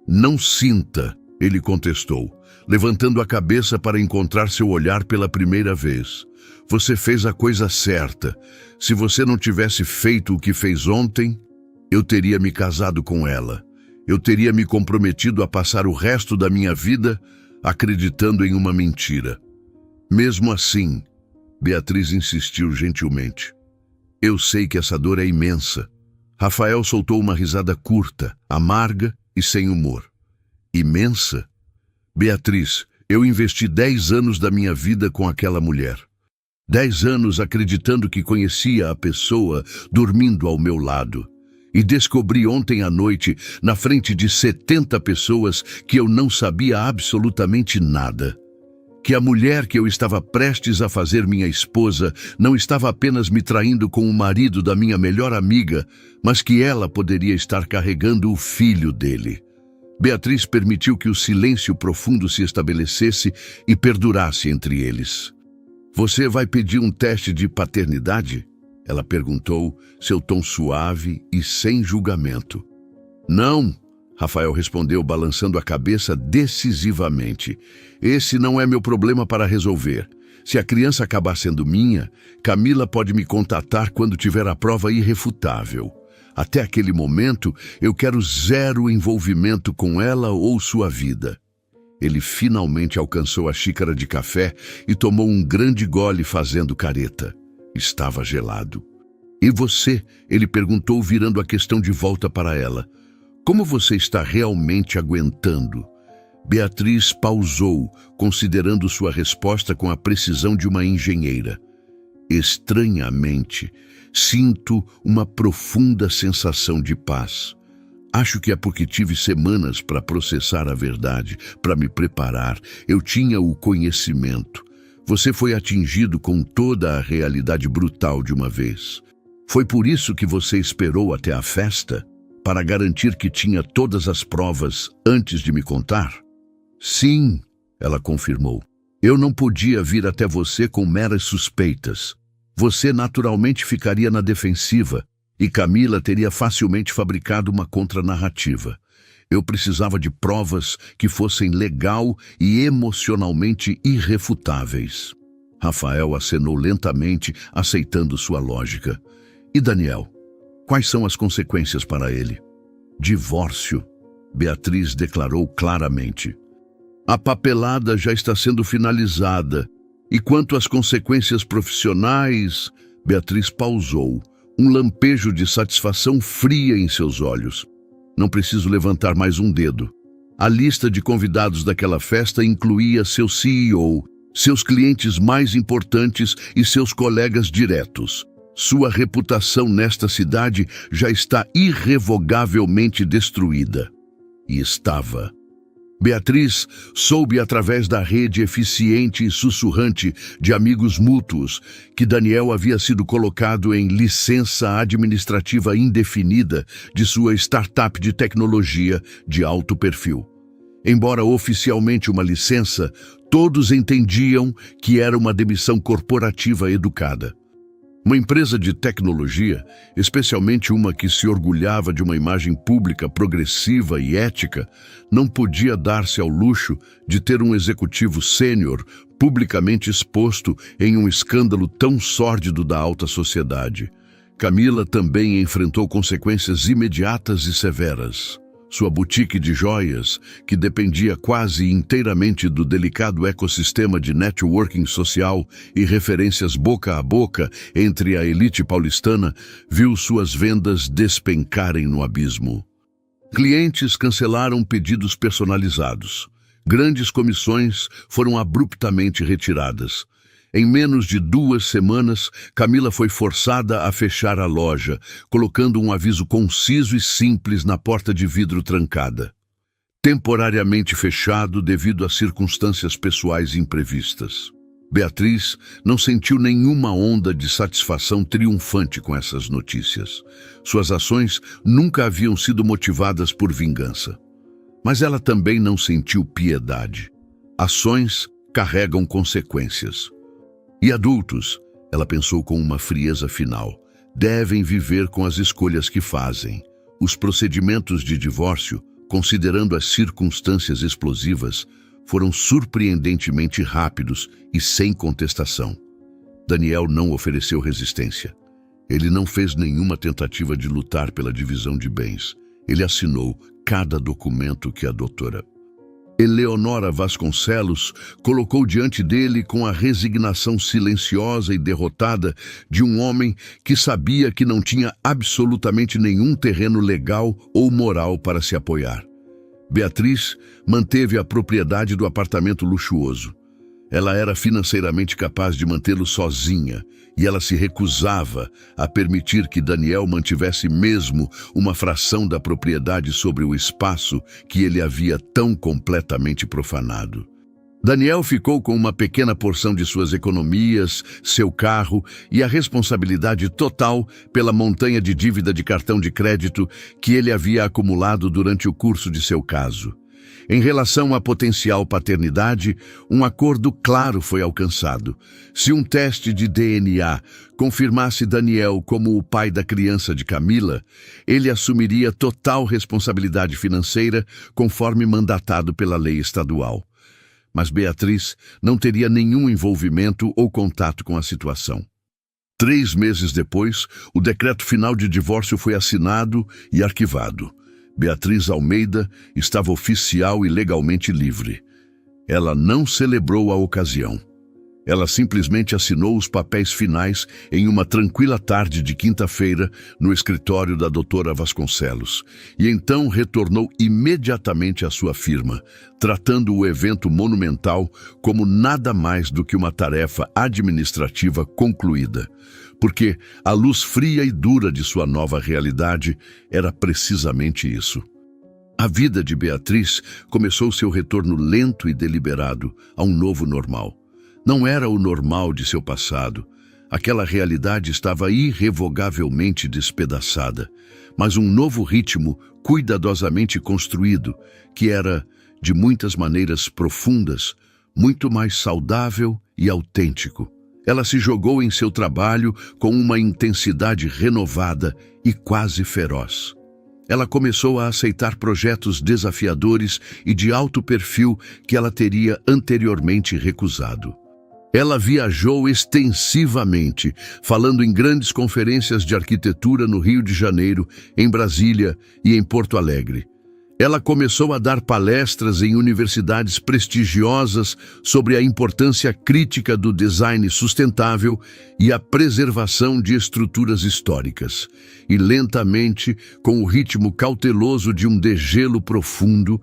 Não sinta, ele contestou, levantando a cabeça para encontrar seu olhar pela primeira vez. Você fez a coisa certa. Se você não tivesse feito o que fez ontem, eu teria me casado com ela. Eu teria me comprometido a passar o resto da minha vida acreditando em uma mentira. Mesmo assim, Beatriz insistiu gentilmente. Eu sei que essa dor é imensa. Rafael soltou uma risada curta, amarga e sem humor. Imensa? Beatriz, eu investi 10 anos da minha vida com aquela mulher. 10 anos acreditando que conhecia a pessoa dormindo ao meu lado. E descobri ontem à noite, na frente de 70 pessoas, que eu não sabia absolutamente nada. Que a mulher que eu estava prestes a fazer minha esposa não estava apenas me traindo com o marido da minha melhor amiga, mas que ela poderia estar carregando o filho dele. Beatriz permitiu que o silêncio profundo se estabelecesse e perdurasse entre eles. Você vai pedir um teste de paternidade? Ela perguntou, seu tom suave e sem julgamento. Não, Rafael respondeu, balançando a cabeça decisivamente. Esse não é meu problema para resolver. Se a criança acabar sendo minha, Camila pode me contatar quando tiver a prova irrefutável. Até aquele momento, eu quero zero envolvimento com ela ou sua vida. Ele finalmente alcançou a xícara de café e tomou um grande gole fazendo careta. Estava gelado. E você? Ele perguntou, virando a questão de volta para ela. Como você está realmente aguentando? Beatriz pausou, considerando sua resposta com a precisão de uma engenheira. Estranhamente, sinto uma profunda sensação de paz. Acho que é porque tive semanas para processar a verdade, para me preparar. Eu tinha o conhecimento. Você foi atingido com toda a realidade brutal de uma vez. Foi por isso que você esperou até a festa? Para garantir que tinha todas as provas antes de me contar? Sim, ela confirmou. Eu não podia vir até você com meras suspeitas. Você naturalmente ficaria na defensiva e Camila teria facilmente fabricado uma contranarrativa. Eu precisava de provas que fossem legal e emocionalmente irrefutáveis. Rafael acenou lentamente, aceitando sua lógica. E Daniel? Quais são as consequências para ele? Divórcio, Beatriz declarou claramente. A papelada já está sendo finalizada. E quanto às consequências profissionais, Beatriz pausou, um lampejo de satisfação fria em seus olhos. Não preciso levantar mais um dedo. A lista de convidados daquela festa incluía seu CEO, seus clientes mais importantes e seus colegas diretos. Sua reputação nesta cidade já está irrevogavelmente destruída. E estava. Beatriz soube através da rede eficiente e sussurrante de amigos mútuos que Daniel havia sido colocado em licença administrativa indefinida de sua startup de tecnologia de alto perfil. Embora oficialmente uma licença, todos entendiam que era uma demissão corporativa educada. Uma empresa de tecnologia, especialmente uma que se orgulhava de uma imagem pública progressiva e ética, não podia dar-se ao luxo de ter um executivo sênior publicamente exposto em um escândalo tão sórdido da alta sociedade. Camila também enfrentou consequências imediatas e severas. Sua boutique de joias, que dependia quase inteiramente do delicado ecossistema de networking social e referências boca a boca entre a elite paulistana, viu suas vendas despencarem no abismo. Clientes cancelaram pedidos personalizados. Grandes comissões foram abruptamente retiradas. Em menos de 2 semanas, Camila foi forçada a fechar a loja, colocando um aviso conciso e simples na porta de vidro trancada. Temporariamente fechado devido a circunstâncias pessoais imprevistas. Beatriz não sentiu nenhuma onda de satisfação triunfante com essas notícias. Suas ações nunca haviam sido motivadas por vingança. Mas ela também não sentiu piedade. Ações carregam consequências. E adultos, ela pensou com uma frieza final, devem viver com as escolhas que fazem. Os procedimentos de divórcio, considerando as circunstâncias explosivas, foram surpreendentemente rápidos e sem contestação. Daniel não ofereceu resistência. Ele não fez nenhuma tentativa de lutar pela divisão de bens. Ele assinou cada documento que a doutora Eleonora Vasconcelos colocou diante dele com a resignação silenciosa e derrotada de um homem que sabia que não tinha absolutamente nenhum terreno legal ou moral para se apoiar. Beatriz manteve a propriedade do apartamento luxuoso. Ela era financeiramente capaz de mantê-lo sozinha e ela se recusava a permitir que Daniel mantivesse mesmo uma fração da propriedade sobre o espaço que ele havia tão completamente profanado. Daniel ficou com uma pequena porção de suas economias, seu carro e a responsabilidade total pela montanha de dívida de cartão de crédito que ele havia acumulado durante o curso de seu caso. Em relação à potencial paternidade, um acordo claro foi alcançado. Se um teste de DNA confirmasse Daniel como o pai da criança de Camila, ele assumiria total responsabilidade financeira conforme mandatado pela lei estadual. Mas Beatriz não teria nenhum envolvimento ou contato com a situação. 3 meses depois, o decreto final de divórcio foi assinado e arquivado. Beatriz Almeida estava oficial e legalmente livre. Ela não celebrou a ocasião. Ela simplesmente assinou os papéis finais em uma tranquila tarde de quinta-feira no escritório da doutora Vasconcelos e então retornou imediatamente à sua firma, tratando o evento monumental como nada mais do que uma tarefa administrativa concluída, porque a luz fria e dura de sua nova realidade era precisamente isso. A vida de Beatriz começou seu retorno lento e deliberado a um novo normal. Não era o normal de seu passado. Aquela realidade estava irrevogavelmente despedaçada, mas um novo ritmo cuidadosamente construído, que era, de muitas maneiras profundas, muito mais saudável e autêntico. Ela se jogou em seu trabalho com uma intensidade renovada e quase feroz. Ela começou a aceitar projetos desafiadores e de alto perfil que ela teria anteriormente recusado. Ela viajou extensivamente, falando em grandes conferências de arquitetura no Rio de Janeiro, em Brasília e em Porto Alegre. Ela começou a dar palestras em universidades prestigiosas sobre a importância crítica do design sustentável e a preservação de estruturas históricas. E lentamente, com o ritmo cauteloso de um degelo profundo,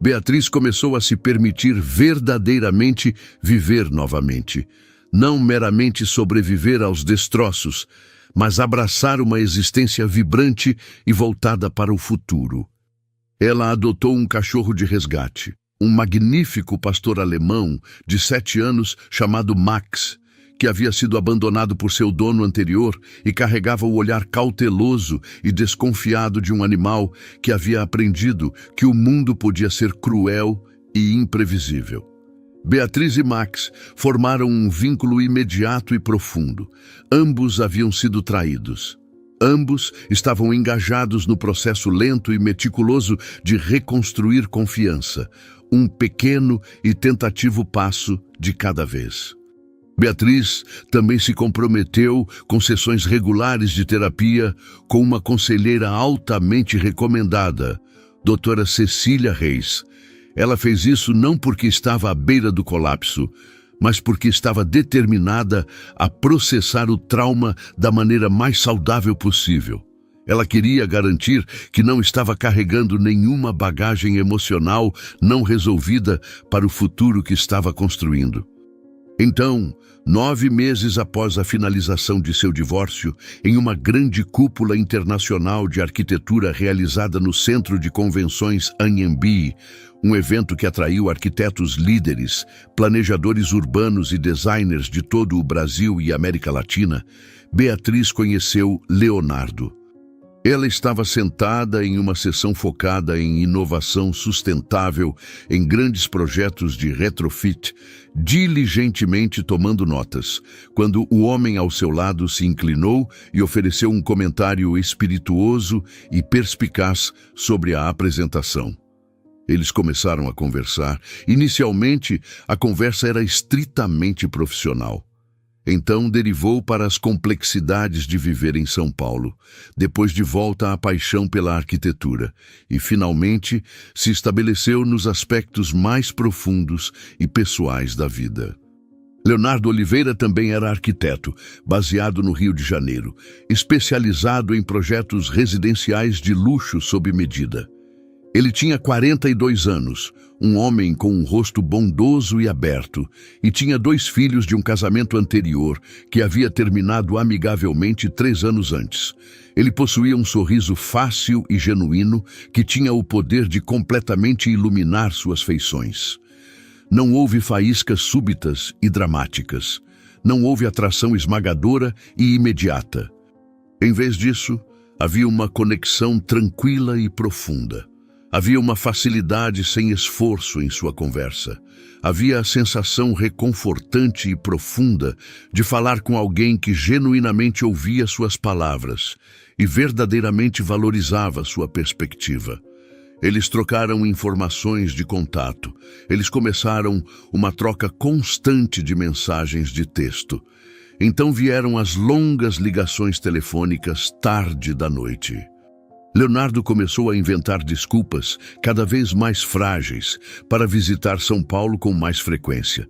Beatriz começou a se permitir verdadeiramente viver novamente. Não meramente sobreviver aos destroços, mas abraçar uma existência vibrante e voltada para o futuro. Ela adotou um cachorro de resgate, um magnífico pastor alemão de 7 anos chamado Max, que havia sido abandonado por seu dono anterior e carregava o olhar cauteloso e desconfiado de um animal que havia aprendido que o mundo podia ser cruel e imprevisível. Beatriz e Max formaram um vínculo imediato e profundo. Ambos haviam sido traídos. Ambos estavam engajados no processo lento e meticuloso de reconstruir confiança, um pequeno e tentativo passo de cada vez. Beatriz também se comprometeu com sessões regulares de terapia com uma conselheira altamente recomendada, doutora Cecília Reis. Ela fez isso não porque estava à beira do colapso, mas porque estava determinada a processar o trauma da maneira mais saudável possível. Ela queria garantir que não estava carregando nenhuma bagagem emocional não resolvida para o futuro que estava construindo. Então, 9 meses após a finalização de seu divórcio, em uma grande cúpula internacional de arquitetura realizada no Centro de Convenções Anhembi, um evento que atraiu arquitetos líderes, planejadores urbanos e designers de todo o Brasil e América Latina, Beatriz conheceu Leonardo. Ela estava sentada em uma sessão focada em inovação sustentável, em grandes projetos de retrofit, diligentemente tomando notas, quando o homem ao seu lado se inclinou e ofereceu um comentário espirituoso e perspicaz sobre a apresentação. Eles começaram a conversar. Inicialmente, a conversa era estritamente profissional. Então derivou para as complexidades de viver em São Paulo, depois de volta à paixão pela arquitetura, e finalmente se estabeleceu nos aspectos mais profundos e pessoais da vida. Leonardo Oliveira também era arquiteto, baseado no Rio de Janeiro, especializado em projetos residenciais de luxo sob medida. Ele tinha 42 anos, um homem com um rosto bondoso e aberto, e tinha 2 filhos de um casamento anterior que havia terminado amigavelmente 3 anos antes. Ele possuía um sorriso fácil e genuíno que tinha o poder de completamente iluminar suas feições. Não houve faíscas súbitas e dramáticas. Não houve atração esmagadora e imediata. Em vez disso, havia uma conexão tranquila e profunda. Havia uma facilidade sem esforço em sua conversa. Havia a sensação reconfortante e profunda de falar com alguém que genuinamente ouvia suas palavras e verdadeiramente valorizava sua perspectiva. Eles trocaram informações de contato. Eles começaram uma troca constante de mensagens de texto. Então vieram as longas ligações telefônicas tarde da noite. Leonardo começou a inventar desculpas cada vez mais frágeis para visitar São Paulo com mais frequência.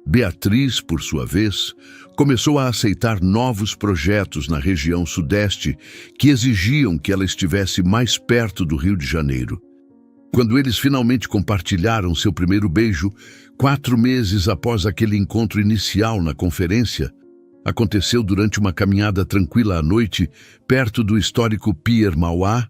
Beatriz, por sua vez, começou a aceitar novos projetos na região sudeste que exigiam que ela estivesse mais perto do Rio de Janeiro. Quando eles finalmente compartilharam seu primeiro beijo, 4 meses após aquele encontro inicial na conferência, aconteceu durante uma caminhada tranquila à noite, perto do histórico Pier Mauá,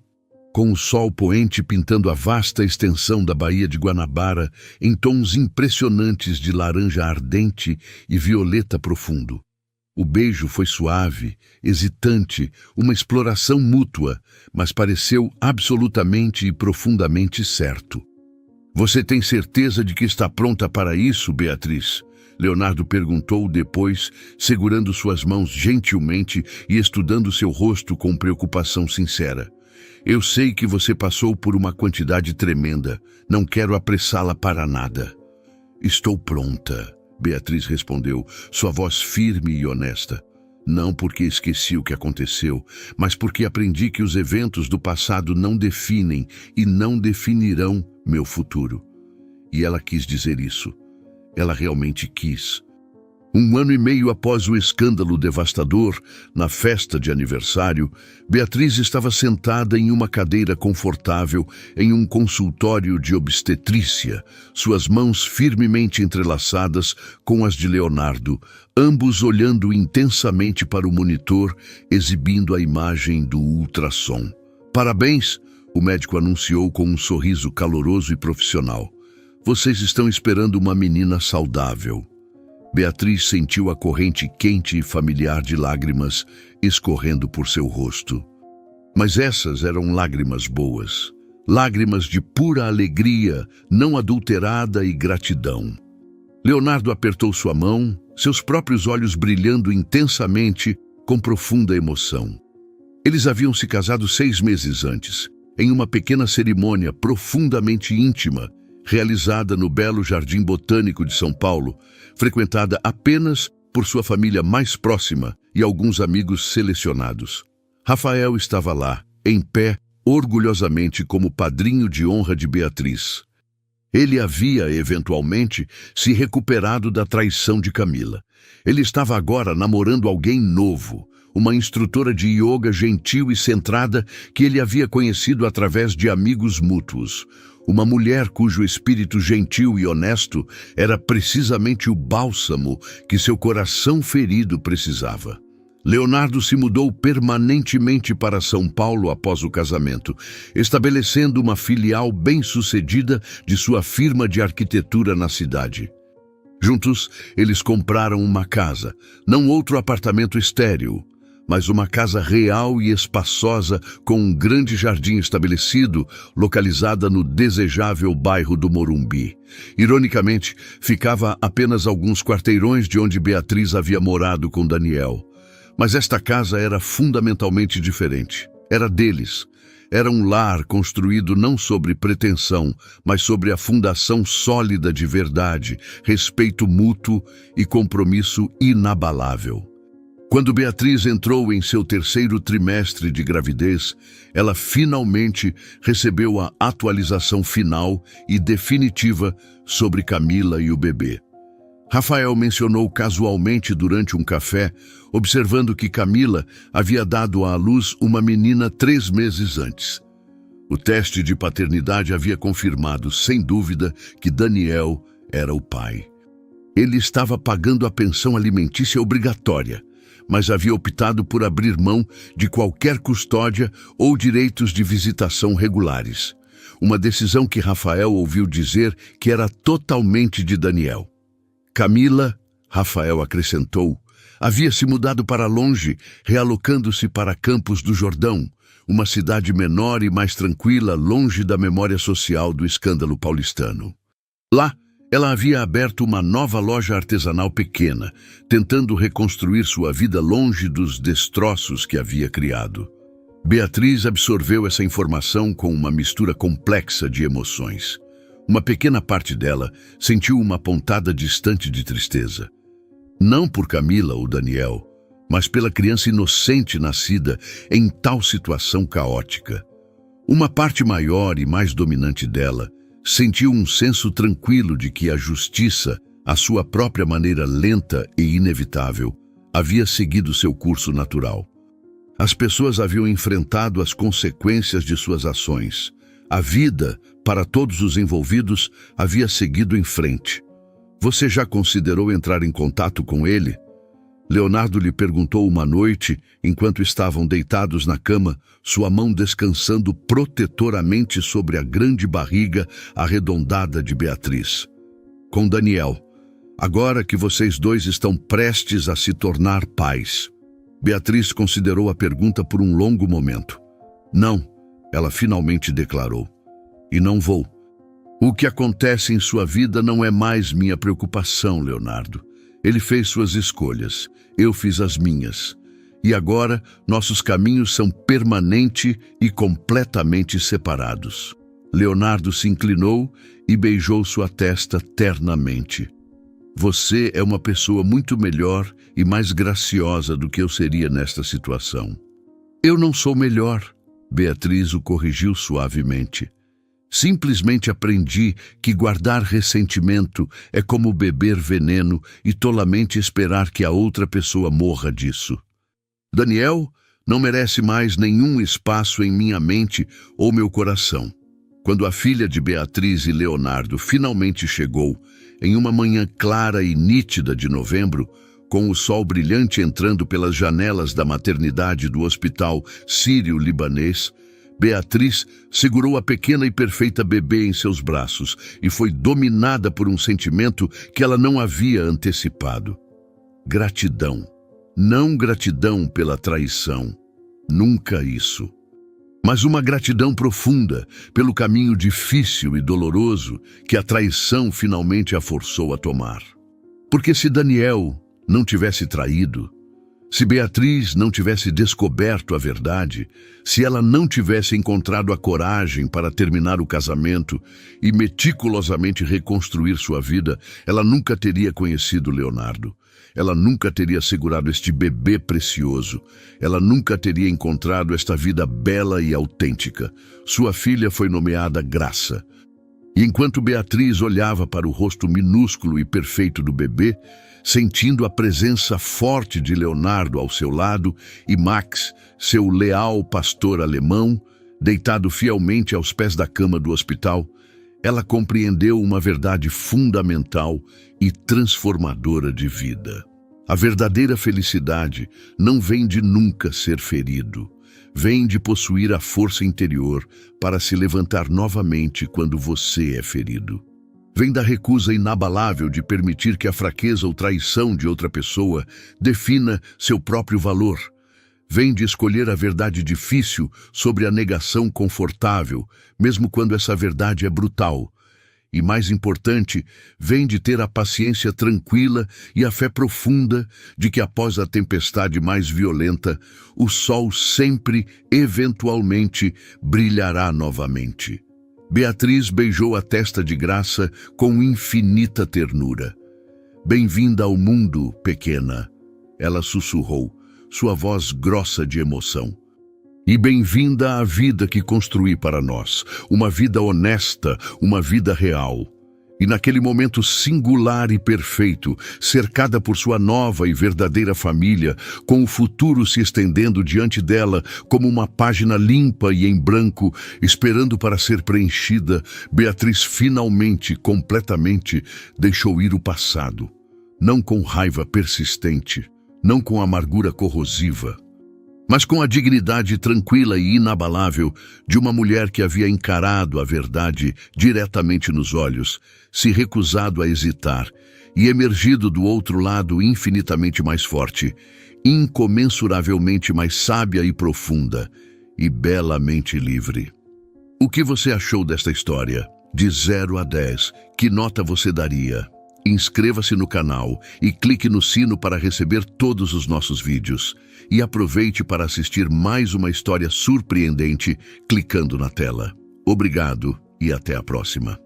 com o sol poente pintando a vasta extensão da Baía de Guanabara em tons impressionantes de laranja ardente e violeta profundo. O beijo foi suave, hesitante, uma exploração mútua, mas pareceu absolutamente e profundamente certo. "Você tem certeza de que está pronta para isso, Beatriz?" Leonardo perguntou depois, segurando suas mãos gentilmente e estudando seu rosto com preocupação sincera. "Eu sei que você passou por uma quantidade tremenda. Não quero apressá-la para nada." "Estou pronta", Beatriz respondeu, sua voz firme e honesta. "Não porque esqueci o que aconteceu, mas porque aprendi que os eventos do passado não definem e não definirão meu futuro." E ela quis dizer isso. Ela realmente quis. 1 ano e meio após o escândalo devastador, na festa de aniversário, Beatriz estava sentada em uma cadeira confortável em um consultório de obstetrícia, suas mãos firmemente entrelaçadas com as de Leonardo, ambos olhando intensamente para o monitor, exibindo a imagem do ultrassom. "Parabéns", o médico anunciou com um sorriso caloroso e profissional. "Vocês estão esperando uma menina saudável." Beatriz sentiu a corrente quente e familiar de lágrimas escorrendo por seu rosto. Mas essas eram lágrimas boas, lágrimas de pura alegria, não adulterada e gratidão. Leonardo apertou sua mão, seus próprios olhos brilhando intensamente com profunda emoção. Eles haviam se casado 6 meses antes, em uma pequena cerimônia profundamente íntima, realizada no belo Jardim Botânico de São Paulo, frequentada apenas por sua família mais próxima e alguns amigos selecionados. Rafael estava lá, em pé, orgulhosamente como padrinho de honra de Beatriz. Ele havia, eventualmente, se recuperado da traição de Camila. Ele estava agora namorando alguém novo, uma instrutora de yoga gentil e centrada que ele havia conhecido através de amigos mútuos. Uma mulher cujo espírito gentil e honesto era precisamente o bálsamo que seu coração ferido precisava. Leonardo se mudou permanentemente para São Paulo após o casamento, estabelecendo uma filial bem-sucedida de sua firma de arquitetura na cidade. Juntos, eles compraram uma casa, não outro apartamento estéril, mas uma casa real e espaçosa com um grande jardim estabelecido, localizada no desejável bairro do Morumbi. Ironicamente, ficava a apenas alguns quarteirões de onde Beatriz havia morado com Daniel. Mas esta casa era fundamentalmente diferente. Era deles. Era um lar construído não sobre pretensão, mas sobre a fundação sólida de verdade, respeito mútuo e compromisso inabalável. Quando Beatriz entrou em seu terceiro trimestre de gravidez, ela finalmente recebeu a atualização final e definitiva sobre Camila e o bebê. Rafael mencionou casualmente durante um café, observando que Camila havia dado à luz uma menina 3 meses antes. O teste de paternidade havia confirmado, sem dúvida, que Daniel era o pai. Ele estava pagando a pensão alimentícia obrigatória, mas havia optado por abrir mão de qualquer custódia ou direitos de visitação regulares. Uma decisão que Rafael ouviu dizer que era totalmente de Daniel. Camila, Rafael acrescentou, havia se mudado para longe, realocando-se para Campos do Jordão, uma cidade menor e mais tranquila, longe da memória social do escândalo paulistano. Lá, ela havia aberto uma nova loja artesanal pequena, tentando reconstruir sua vida longe dos destroços que havia criado. Beatriz absorveu essa informação com uma mistura complexa de emoções. Uma pequena parte dela sentiu uma pontada distante de tristeza. Não por Camila ou Daniel, mas pela criança inocente nascida em tal situação caótica. Uma parte maior e mais dominante dela sentiu um senso tranquilo de que a justiça, à sua própria maneira lenta e inevitável, havia seguido seu curso natural. As pessoas haviam enfrentado as consequências de suas ações. A vida, para todos os envolvidos, havia seguido em frente. Você já considerou entrar em contato com ele? Leonardo lhe perguntou uma noite, enquanto estavam deitados na cama, sua mão descansando protetoramente sobre a grande barriga arredondada de Beatriz. Com Daniel, agora que vocês dois estão prestes a se tornar pais. Beatriz considerou a pergunta por um longo momento. Não, ela finalmente declarou. E não vou. O que acontece em sua vida não é mais minha preocupação, Leonardo. Ele fez suas escolhas, eu fiz as minhas. E agora nossos caminhos são permanente e completamente separados. Leonardo se inclinou e beijou sua testa ternamente. Você é uma pessoa muito melhor e mais graciosa do que eu seria nesta situação. Eu não sou melhor, Beatriz o corrigiu suavemente. Simplesmente aprendi que guardar ressentimento é como beber veneno e tolamente esperar que a outra pessoa morra disso. Daniel não merece mais nenhum espaço em minha mente ou meu coração. Quando a filha de Beatriz e Leonardo finalmente chegou, em uma manhã clara e nítida de novembro, com o sol brilhante entrando pelas janelas da maternidade do Hospital Sírio-Libanês, Beatriz segurou a pequena e perfeita bebê em seus braços e foi dominada por um sentimento que ela não havia antecipado. Gratidão. Não gratidão pela traição. Nunca isso. Mas uma gratidão profunda pelo caminho difícil e doloroso que a traição finalmente a forçou a tomar. Porque se Daniel não tivesse traído, se Beatriz não tivesse descoberto a verdade, se ela não tivesse encontrado a coragem para terminar o casamento e meticulosamente reconstruir sua vida, ela nunca teria conhecido Leonardo. Ela nunca teria segurado este bebê precioso. Ela nunca teria encontrado esta vida bela e autêntica. Sua filha foi nomeada Graça. E enquanto Beatriz olhava para o rosto minúsculo e perfeito do bebê, sentindo a presença forte de Leonardo ao seu lado e Max, seu leal pastor alemão, deitado fielmente aos pés da cama do hospital, ela compreendeu uma verdade fundamental e transformadora de vida. A verdadeira felicidade não vem de nunca ser ferido, vem de possuir a força interior para se levantar novamente quando você é ferido. Vem da recusa inabalável de permitir que a fraqueza ou traição de outra pessoa defina seu próprio valor. Vem de escolher a verdade difícil sobre a negação confortável, mesmo quando essa verdade é brutal. E mais importante, vem de ter a paciência tranquila e a fé profunda de que após a tempestade mais violenta, o sol sempre, eventualmente, brilhará novamente. Beatriz beijou a testa de Graça com infinita ternura. "Bem-vinda ao mundo, pequena", ela sussurrou, sua voz grossa de emoção. "E bem-vinda à vida que construí para nós, uma vida honesta, uma vida real." E naquele momento singular e perfeito, cercada por sua nova e verdadeira família, com o futuro se estendendo diante dela como uma página limpa e em branco, esperando para ser preenchida, Beatriz finalmente, completamente, deixou ir o passado. Não com raiva persistente, não com amargura corrosiva, mas com a dignidade tranquila e inabalável de uma mulher que havia encarado a verdade diretamente nos olhos, se recusado a hesitar e emergido do outro lado infinitamente mais forte, incomensuravelmente mais sábia e profunda, e belamente livre. O que você achou desta história? De 0 a 10, que nota você daria? Inscreva-se no canal e clique no sino para receber todos os nossos vídeos. E aproveite para assistir mais uma história surpreendente clicando na tela. Obrigado e até a próxima.